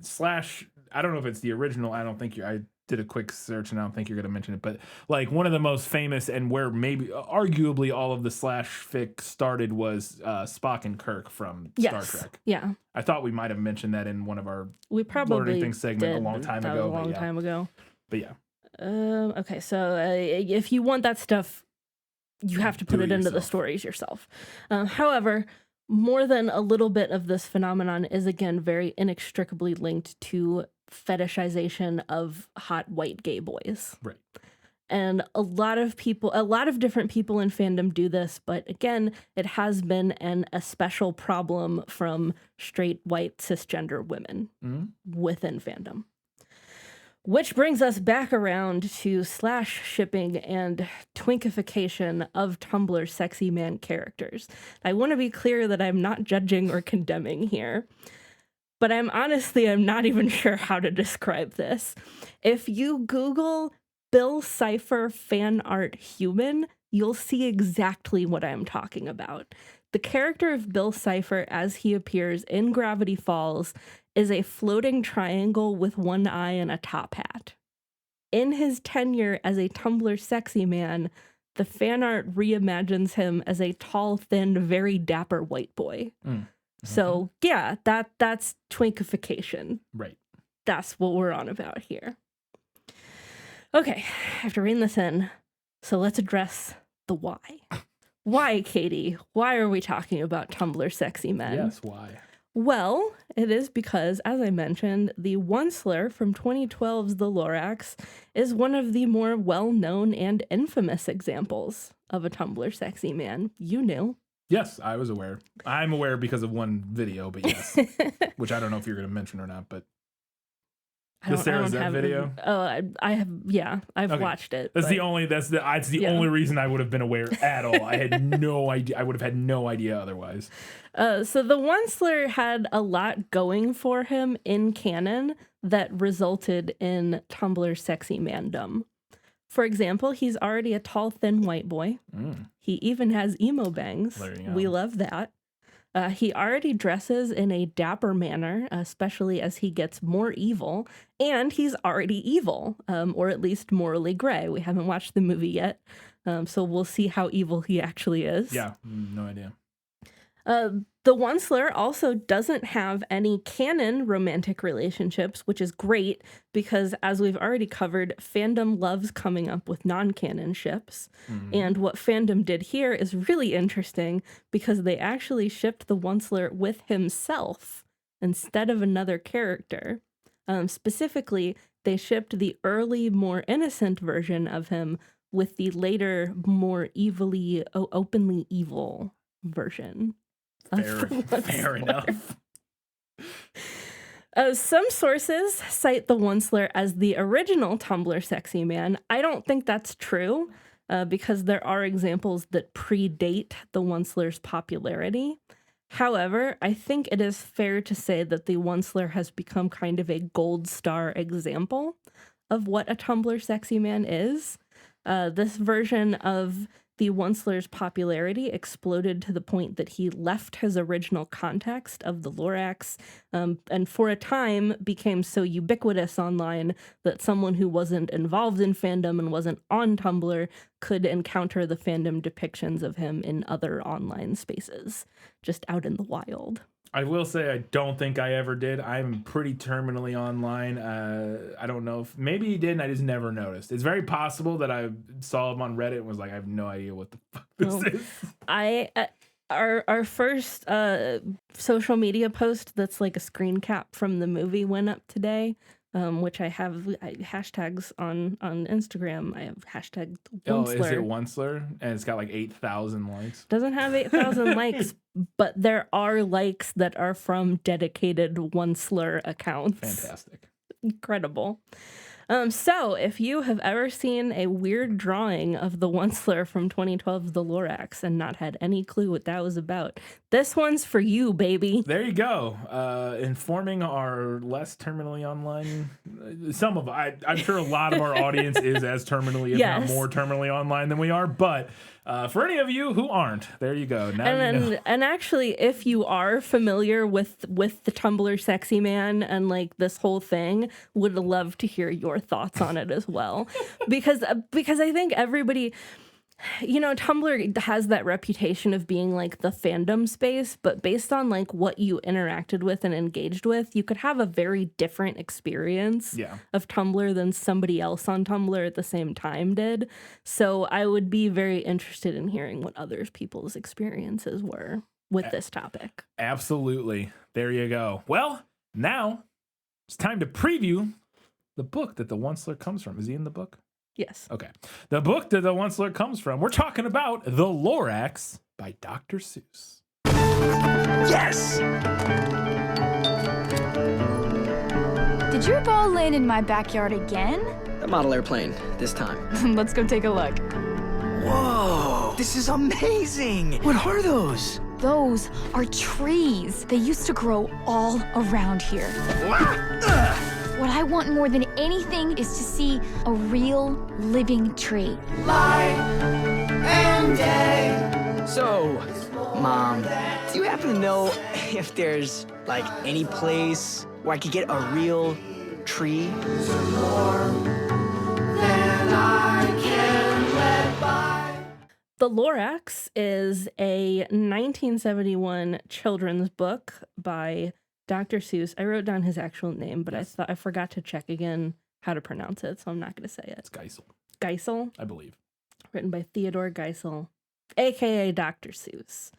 don't know if it's the original. I did a quick search and I don't think you're going to mention it, but like one of the most famous and where maybe arguably all of the slash fic started was Spock and Kirk from Star Trek. Yeah. I thought we might have mentioned that in one of our learning things segment a long time ago. But yeah. Okay, so if you want that stuff, you have to put it into the stories yourself. However, more than a little bit of this phenomenon is, again, very inextricably linked to fetishization of hot white gay boys. Right. And a lot of different people in fandom do this, but again, it has been a special problem from straight white cisgender women within fandom. Which brings us back around to slash shipping and twinkification of Tumblr Sexyman characters. I want to be clear that I'm not judging or condemning here, but I'm not even sure how to describe this. If you Google Bill Cipher fan art human, you'll see exactly what I'm talking about. The character of Bill Cipher as he appears in Gravity Falls is a floating triangle with one eye and a top hat. In his tenure as a Tumblr Sexyman, the fan art reimagines him as a tall, thin, very dapper white boy. So yeah, that's twinkification. Right. That's what we're on about here. Okay, after reading this in, so let's address the why. Why, Katie? Why are we talking about Tumblr Sexyman? Yes, why? Well, it is because, as I mentioned, the Onceler from 2012's The Lorax is one of the more well-known and infamous examples of a Tumblr Sexyman. You knew. Yes, I was aware. I'm aware because of one video, but yes. Which I don't know if you're going to mention or not, but the Sarah Zed video? I have, yeah, I've Okay. watched it. That's but- the only reason I would have been aware at all. I had no idea. I would have had no idea otherwise. So the Onceler had a lot going for him in canon that resulted in Tumblr Sexymandom. For example, he's already a tall, thin white boy. He even has emo bangs. There you go. We love that. He already dresses in a dapper manner, especially as he gets more evil. And he's already evil, or at least morally gray. We haven't watched the movie yet, so we'll see how evil he actually is. Yeah, no idea. The Onceler also doesn't have any canon romantic relationships, which is great because, as we've already covered, fandom loves coming up with non-canon ships. And what fandom did here is really interesting because they actually shipped the Onceler with himself instead of another character. Specifically, they shipped the early, more innocent version of him with the later, more openly evil version. Fair enough. Some sources cite the Onceler as the original Tumblr Sexyman. I don't think that's true because there are examples that predate the Onceler's popularity. However, I think it is fair to say that the Onceler has become kind of a gold star example of what a Tumblr Sexyman is. This version of the Onceler's popularity exploded to the point that he left his original context of the Lorax, and for a time became so ubiquitous online that someone who wasn't involved in fandom and wasn't on Tumblr could encounter the fandom depictions of him in other online spaces, just out in the wild. I will say I don't think I ever did. I'm pretty terminally online. I don't know if maybe he did and I just never noticed. It's very possible that I saw him on Reddit and was like, I have no idea what the fuck this is. Our first social media post that's like a screen cap from the movie went up today, which I have hashtags on Instagram. I have hashtag Onceler. Oh, is it Onceler? And it's got like 8,000 likes. Doesn't have 8,000 likes, but there are likes that are from dedicated Onceler accounts. Fantastic. Incredible. So if you have ever seen a weird drawing of the Onceler from 2012's The Lorax and not had any clue what that was about, this one's for you, baby. There you go. Informing our less terminally online. I'm sure a lot of our audience is as terminally, if not more terminally online than we are. But for any of you who aren't, there you go. Now and actually, if you are familiar with the Tumblr Sexyman and like this whole thing, would love to hear your thoughts on it as well, because I think everybody. You know, Tumblr has that reputation of being like the fandom space, but based on like what you interacted with and engaged with, you could have a very different experience of Tumblr than somebody else on Tumblr at the same time did. So I would be very interested in hearing what other people's experiences were with this topic. Absolutely. There you go. Well, now it's time to preview the book that the Onceler comes from. Is he in the book? Yes. Okay. The book that the Onceler comes from. We're talking about The Lorax by Dr. Seuss. Yes! Did your ball land in my backyard again? A model airplane, this time. Let's go take a look. Whoa! This is amazing! What are those? Those are trees. They used to grow all around here. What I want more than anything is to see a real living tree. So, Mom, do you happen to know if there's, like, any place where I could get a real tree? The Lorax is a 1971 children's book by Dr. Seuss. I wrote down his actual name, but I forgot to check again how to pronounce it, so I'm not going to say it. It's Geisel, Geisel, I believe. written by Theodore Geisel, aka Dr. Seuss.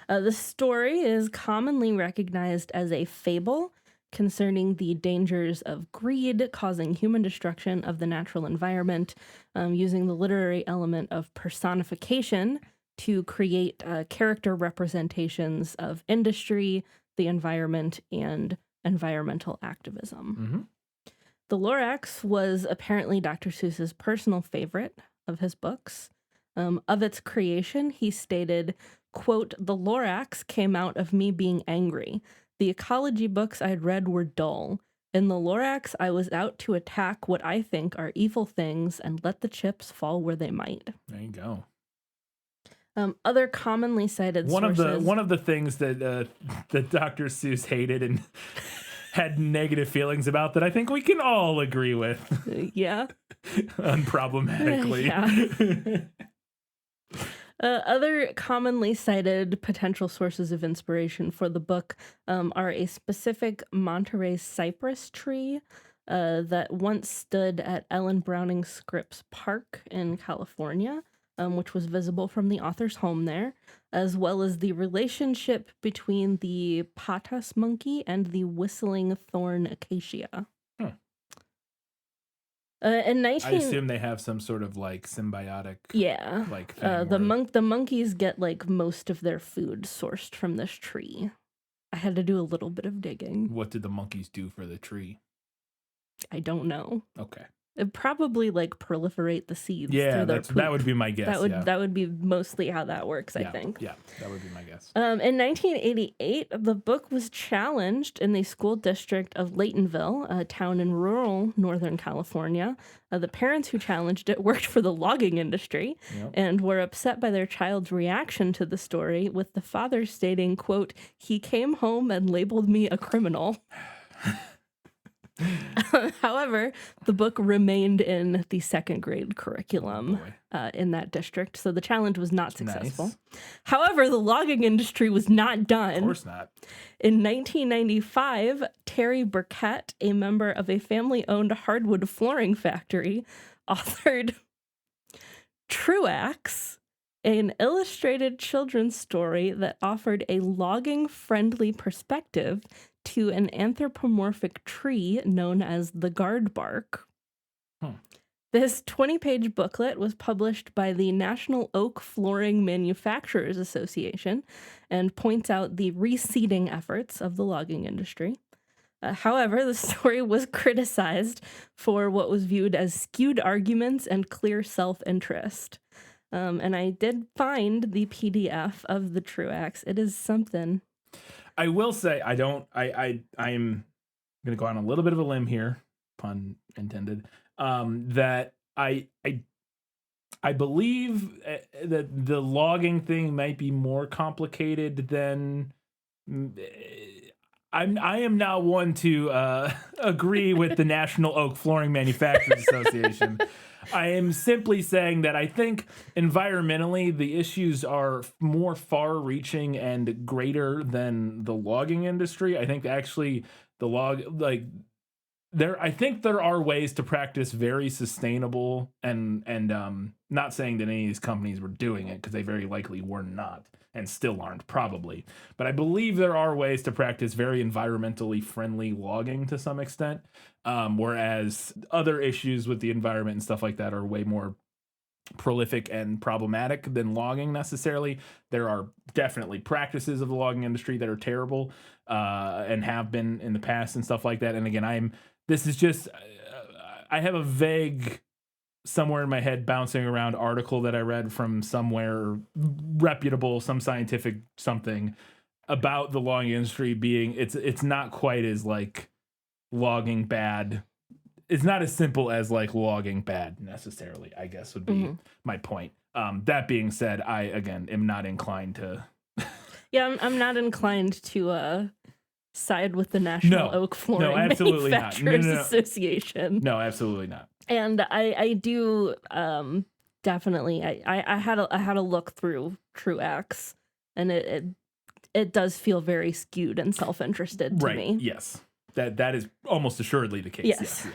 The story is commonly recognized as a fable concerning the dangers of greed causing human destruction of the natural environment, using the literary element of personification to create character representations of industry, the environment, and environmental activism. Mm-hmm. The Lorax was apparently Dr. Seuss's personal favorite of his books. Of its creation, he stated, quote, "The Lorax came out of me being angry. The ecology books I'd read were dull. In the Lorax, I was out to attack what I think are evil things and let the chips fall where they might." There you go. Other commonly cited One sources... of the things that that Dr. Seuss hated and had negative feelings about that I think we can all agree with. Yeah. Unproblematically. Yeah. Other commonly cited potential sources of inspiration for the book are a specific Monterey cypress tree that once stood at Ellen Browning Scripps Park in California, which was visible from the author's home there, as well as the relationship between the potas monkey and the whistling thorn acacia. I assume they have some sort of like symbiotic. Yeah. Like thing the monkeys get like most of their food sourced from this tree. I had to do a little bit of digging. What did the monkeys do for the tree? I don't know. Okay. It'd probably like proliferate the seeds. Yeah, through their that would be my guess. That would be mostly how that works, I think. Yeah, that would be my guess. In 1988, the book was challenged in the school district of Laytonville, a town in rural Northern California. The parents who challenged it worked for the logging industry and were upset by their child's reaction to the story, with the father stating, quote, "He came home and labeled me a criminal." However, the book remained in the second grade curriculum in that district, so the challenge was not successful. Nice. However, the logging industry was not done. Of course not. In 1995, Terry Burkett, a member of a family-owned hardwood flooring factory, authored Truax, an illustrated children's story that offered a logging-friendly perspective to an anthropomorphic tree known as the guard bark. This 20-page booklet was published by the National Oak Flooring Manufacturers Association and points out the reseeding efforts of the logging industry. However, the story was criticized for what was viewed as skewed arguments and clear self-interest. And I did find the PDF of the Truax. It is something. I will say I'm going to go on a little bit of a limb here, pun intended, that I believe that the logging thing might be more complicated than I am not one to agree with the National Oak Flooring Manufacturers Association. I am simply saying that I think environmentally the issues are more far-reaching and greater than the logging industry. I think actually the I think there are ways to practice very sustainable and not saying that any of these companies were doing it, because they very likely were not and still aren't probably. But I believe there are ways to practice very environmentally friendly logging to some extent. Whereas other issues with the environment and stuff like that are way more prolific and problematic than logging necessarily. There are definitely practices of the logging industry that are terrible and have been in the past and stuff like that. And again, I have a vague somewhere in my head bouncing around article that I read from somewhere reputable, some scientific something about the logging industry being it's not quite as like logging bad. It's not as simple as like logging bad necessarily, I guess would be my point. That being said, I again am not inclined to. Yeah, I'm not inclined to side with the National Oak Flooring Manufacturers Association. No, absolutely not. And I do definitely I had a look through Truax, and it does feel very skewed and self-interested to me. Yes, that is almost assuredly the case. Yes. Yeah.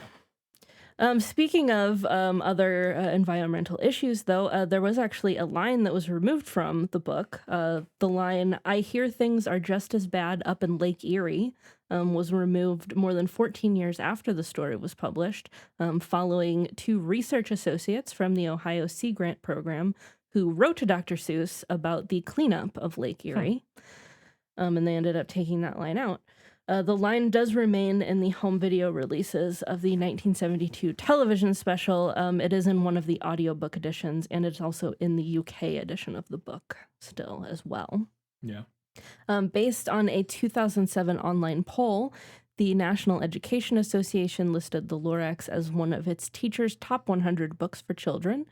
Speaking of other environmental issues, though, there was actually a line that was removed from the book. The line, "I hear things are just as bad up in Lake Erie," was removed more than 14 years after the story was published, following 2 research associates from the Ohio Sea Grant program who wrote to Dr. Seuss about the cleanup of Lake Erie. And they ended up taking that line out. The line does remain in the home video releases of the 1972 television special. It is in one of the audiobook editions, and it's also in the UK edition of the book still as well. Yeah. Based on a 2007 online poll, the National Education Association listed the Lorax as one of its teachers' top 100 books for children.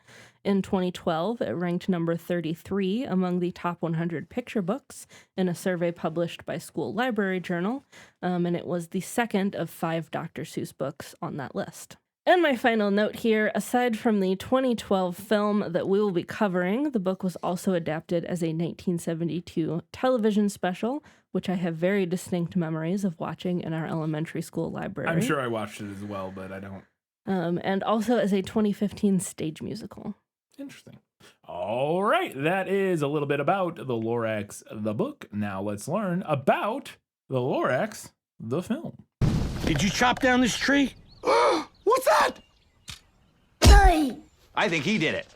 In 2012, it ranked number 33 among the top 100 picture books in a survey published by School Library Journal, and it was the second of 5 Dr. Seuss books on that list. And my final note here, aside from the 2012 film that we will be covering, the book was also adapted as a 1972 television special, which I have very distinct memories of watching in our elementary school library. I'm sure I watched it as well, but I don't. And also as a 2015 stage musical. Interesting. All right, that is a little bit about the Lorax, the book. Now let's learn about the Lorax, the film. Did you chop down this tree? What's that? Hey! I think he did it.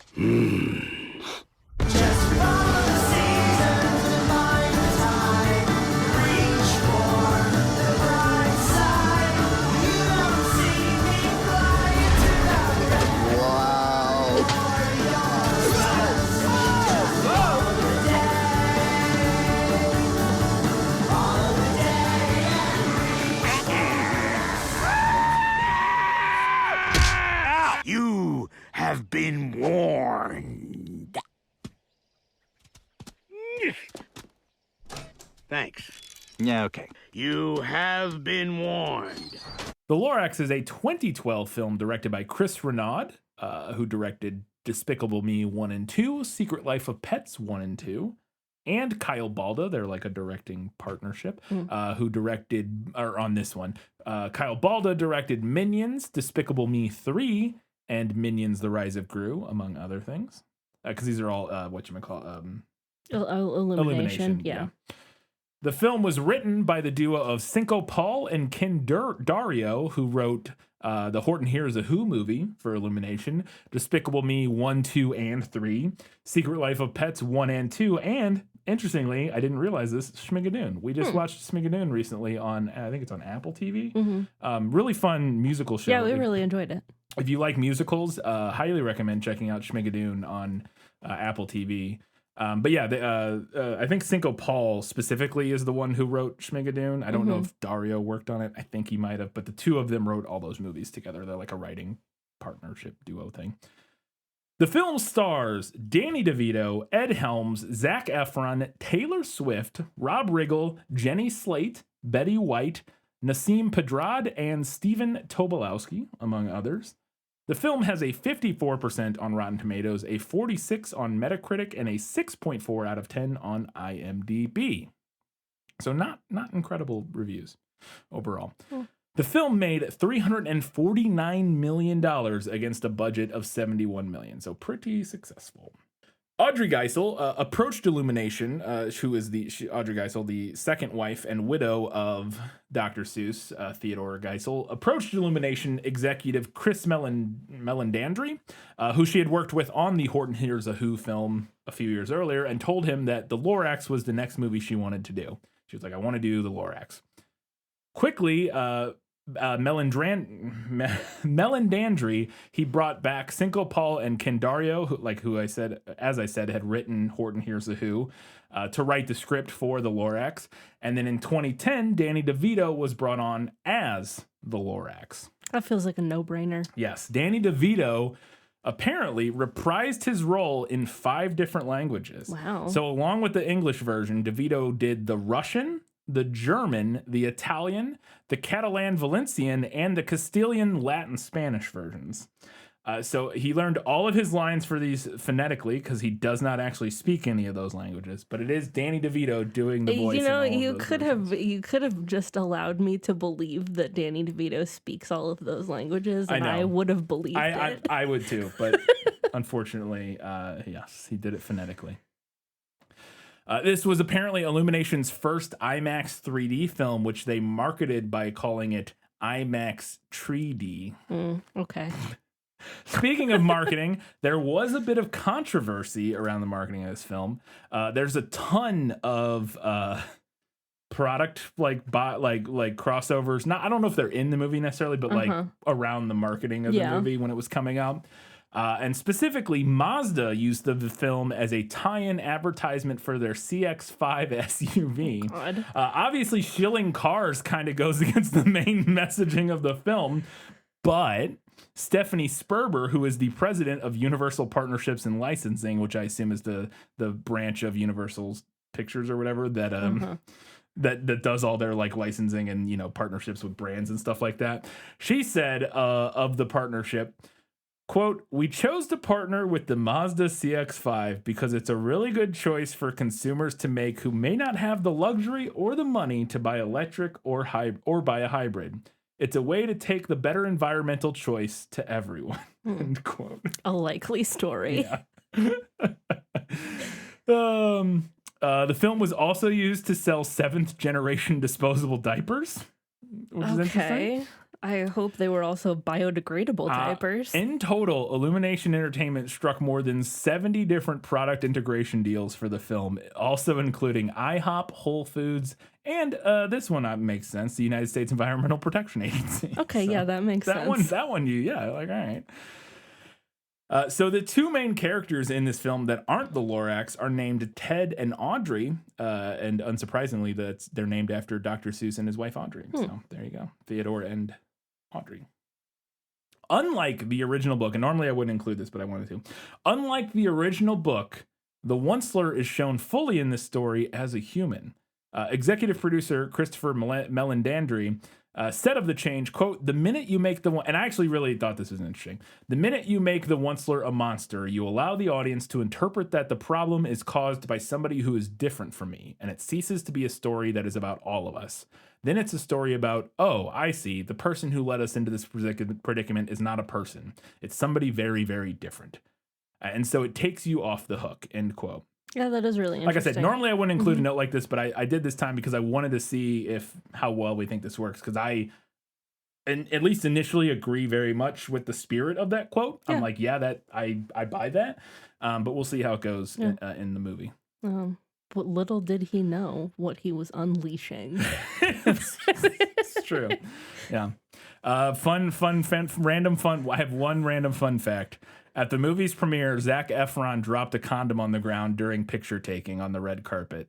You have been warned. Thanks. Yeah, okay. You have been warned. The Lorax is a 2012 film directed by Chris Renaud, who directed Despicable Me 1 and 2, Secret Life of Pets 1 and 2, and Kyle Balda, they're like a directing partnership, who directed, or on this one, Kyle Balda directed Minions, Despicable Me 3, and Minions: The Rise of Gru, among other things. Because these are all, Illumination, yeah. The film was written by the duo of Cinco Paul and Ken Dario, who wrote the Horton Hears a Who movie for Illumination, Despicable Me 1, 2, and 3, Secret Life of Pets 1 and 2, and, interestingly, I didn't realize this, Schmigadoon. We just watched Schmigadoon recently on, I think it's on Apple TV. Really fun musical show. Yeah, we really enjoyed it. If you like musicals, highly recommend checking out Schmigadoon on Apple TV. But yeah, I think Cinco Paul specifically is the one who wrote Schmigadoon. I don't know if Dario worked on it. I think he might have, but the two of them wrote all those movies together. They're like a writing partnership duo thing. The film stars Danny DeVito, Ed Helms, Zac Efron, Taylor Swift, Rob Riggle, Jenny Slate, Betty White, Nassim Pedrad, and Stephen Tobolowsky, among others. The film has a 54% on Rotten Tomatoes, a 46 on Metacritic, and a 6.4 out of 10 on IMDb. So not incredible reviews overall. The film made $349 million against a budget of $71 million, so pretty successful. Audrey Geisel approached Illumination, who is Audrey Geisel, the second wife and widow of Dr. Seuss, Theodore Geisel, approached Illumination executive Chris Melandandri, who she had worked with on the Horton Hears a Who film a few years earlier, and told him that the Lorax was the next movie she wanted to do. She was like, I want to do the Lorax. Quickly, Melandandri, he brought back Cinco Paul and Kendario, who I said had written Horton Hears a Who, to write the script for the Lorax. And then in 2010, Danny DeVito was brought on as the Lorax. That feels like a no-brainer. Yes, Danny DeVito apparently reprised his role in 5 different languages. Wow. So along with the English version, DeVito did the Russian, the German, the Italian, the Catalan Valencian, and the Castilian Latin Spanish versions. So he learned all of his lines for these phonetically because he does not actually speak any of those languages. But it is Danny DeVito doing the voice. You know, you could have just allowed me to believe that Danny DeVito speaks all of those languages, and I would have believed it. I would too, but unfortunately, yes, he did it phonetically. This was apparently Illumination's first IMAX 3D film, which they marketed by calling it IMAX 3D. Okay. Speaking of marketing, there was a bit of controversy around the marketing of this film. There's a ton of product like crossovers. I don't know if they're in the movie necessarily, but like around the marketing of the movie when it was coming out. And specifically, Mazda used the film as a tie-in advertisement for their CX-5 SUV. God. Obviously, shilling cars kind of goes against the main messaging of the film, but Stephanie Sperber, who is the president of Universal Partnerships and Licensing, which I assume is the branch of Universal's Pictures or whatever that that does all their like licensing and partnerships with brands and stuff like that. She said of the partnership, quote, "We chose to partner with the Mazda CX-5 because it's a really good choice for consumers to make who may not have the luxury or the money to buy electric or buy a hybrid. It's a way to take the better environmental choice to everyone." End quote. A likely story. Yeah. The film was also used to sell 7th generation disposable diapers, which is interesting. I hope they were also biodegradable diapers. In total, Illumination Entertainment struck more than 70 different product integration deals for the film, also including IHOP, Whole Foods, and this one makes sense, the United States Environmental Protection Agency. Okay, so that makes sense. That one, all right. So the 2 main characters in this film that aren't the Lorax are named Ted and Audrey, and unsurprisingly, they're named after Dr. Seuss and his wife Audrey. So there you go, Theodore and Audrey. Unlike the original book, and normally I wouldn't include this, but I wanted to. Unlike the original book, the Onceler is shown fully in this story as a human. Executive producer Christopher Melandandri said of the change, quote, "The minute you make and I actually really thought this was interesting. The minute you make the Onceler a monster, you allow the audience to interpret that the problem is caused by somebody who is different from me, and it ceases to be a story that is about all of us. Then it's a story about, oh, I see, the person who led us into this predicament is not a person. It's somebody very, very different. And so it takes you off the hook," end quote. Yeah, that is really interesting. Like I said, normally I wouldn't include a note like this, but I did this time because I wanted to see how well we think this works, because I at least initially agree very much with the spirit of that quote. Yeah. I'm like, that I buy that, but we'll see how it goes in the movie. But little did he know what he was unleashing. It's true. Yeah. Random fun. I have one random fun fact. At the movie's premiere, Zac Efron dropped a condom on the ground during picture taking on the red carpet.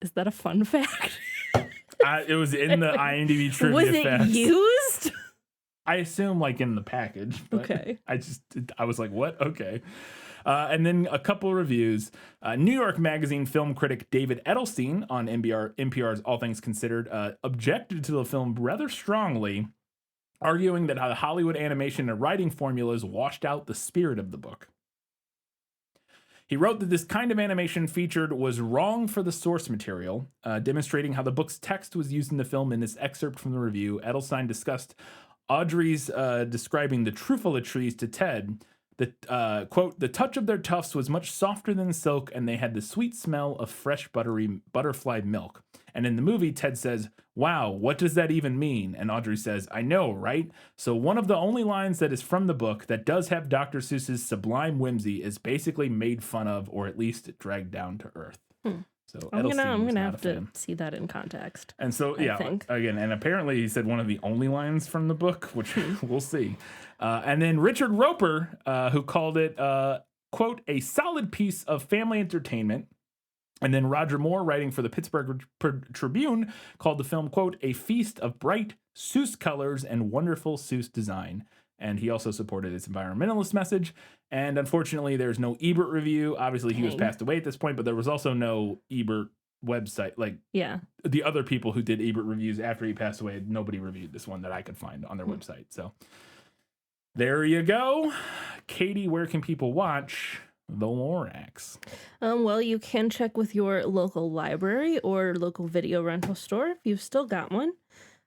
Is that a fun fact? It was in the IMDb trivia. Was it facts. used? I assume like in the package. But okay. I was like, what? Okay. And then a couple of reviews. New York Magazine film critic David Edelstein on NPR's All Things Considered objected to the film rather strongly, arguing that Hollywood animation and writing formulas washed out the spirit of the book. He wrote that this kind of animation featured was wrong for the source material, demonstrating how the book's text was used in the film. In this excerpt from the review, Edelstein discussed Audrey's describing the truffula trees to Ted. The quote, the touch of their tufts was much softer than silk, and they had the sweet smell of fresh buttery butterfly milk. And in the movie, Ted says, wow, what does that even mean? And Audrey says, I know, right? So one of the only lines that is from the book that does have Dr. Seuss's sublime whimsy is basically made fun of, or at least dragged down to earth. So I'm gonna have to see that in context. And so, yeah, again, and apparently he said one of the only lines from the book, which we'll see. And then Richard Roper, who called it, quote, a solid piece of family entertainment. And then Roger Moore, writing for the Pittsburgh Tribune, called the film, quote, a feast of bright Seuss colors and wonderful Seuss design. And he also supported its environmentalist message. And unfortunately, there's no Ebert review. Obviously, he was passed away at this point, but there was also no Ebert website. Like, the other people who did Ebert reviews after he passed away, nobody reviewed this one that I could find on their website. So there you go. Katie, where can people watch the Lorax? Well, you can check with your local library or local video rental store if you've still got one.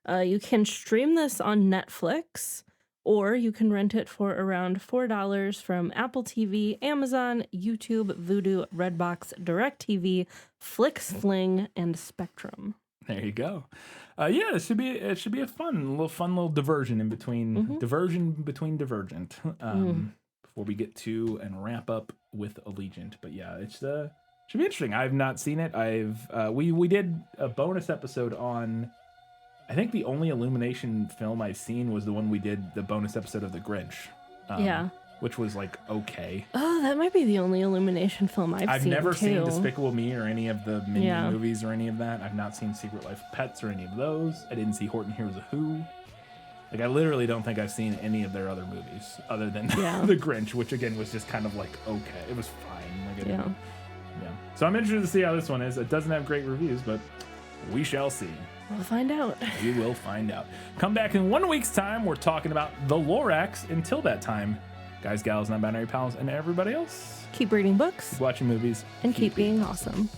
You can stream this on Netflix, or you can rent it for around $4 from Apple TV, Amazon, YouTube, Vudu, Redbox, DirecTV, FlixFling, and Spectrum. There you go. It should be a fun little diversion in between Divergent. Before we get to and wrap up with Allegiant. But yeah, it's should be interesting. I've not seen it. We did a bonus episode on, I think the only Illumination film I've seen was the one we did, the bonus episode of The Grinch. Which was like okay. Oh, that might be the only Illumination film I've seen. I've never too. seen Despicable Me or any of the Minion movies or any of that. I've not seen Secret Life of Pets or any of those. I didn't see Horton Hears a Who. Like, I literally don't think I've seen any of their other movies other than The Grinch, which again was just kind of like okay. It was fine. Like, So I'm interested to see how this one is. It doesn't have great reviews, but we shall see. We'll find out. We will find out. Come back in 1 week's time. We're talking about the Lorax. Until that time, guys, gals, non-binary pals, and everybody else, keep reading books, keep watching movies, and keep being awesome.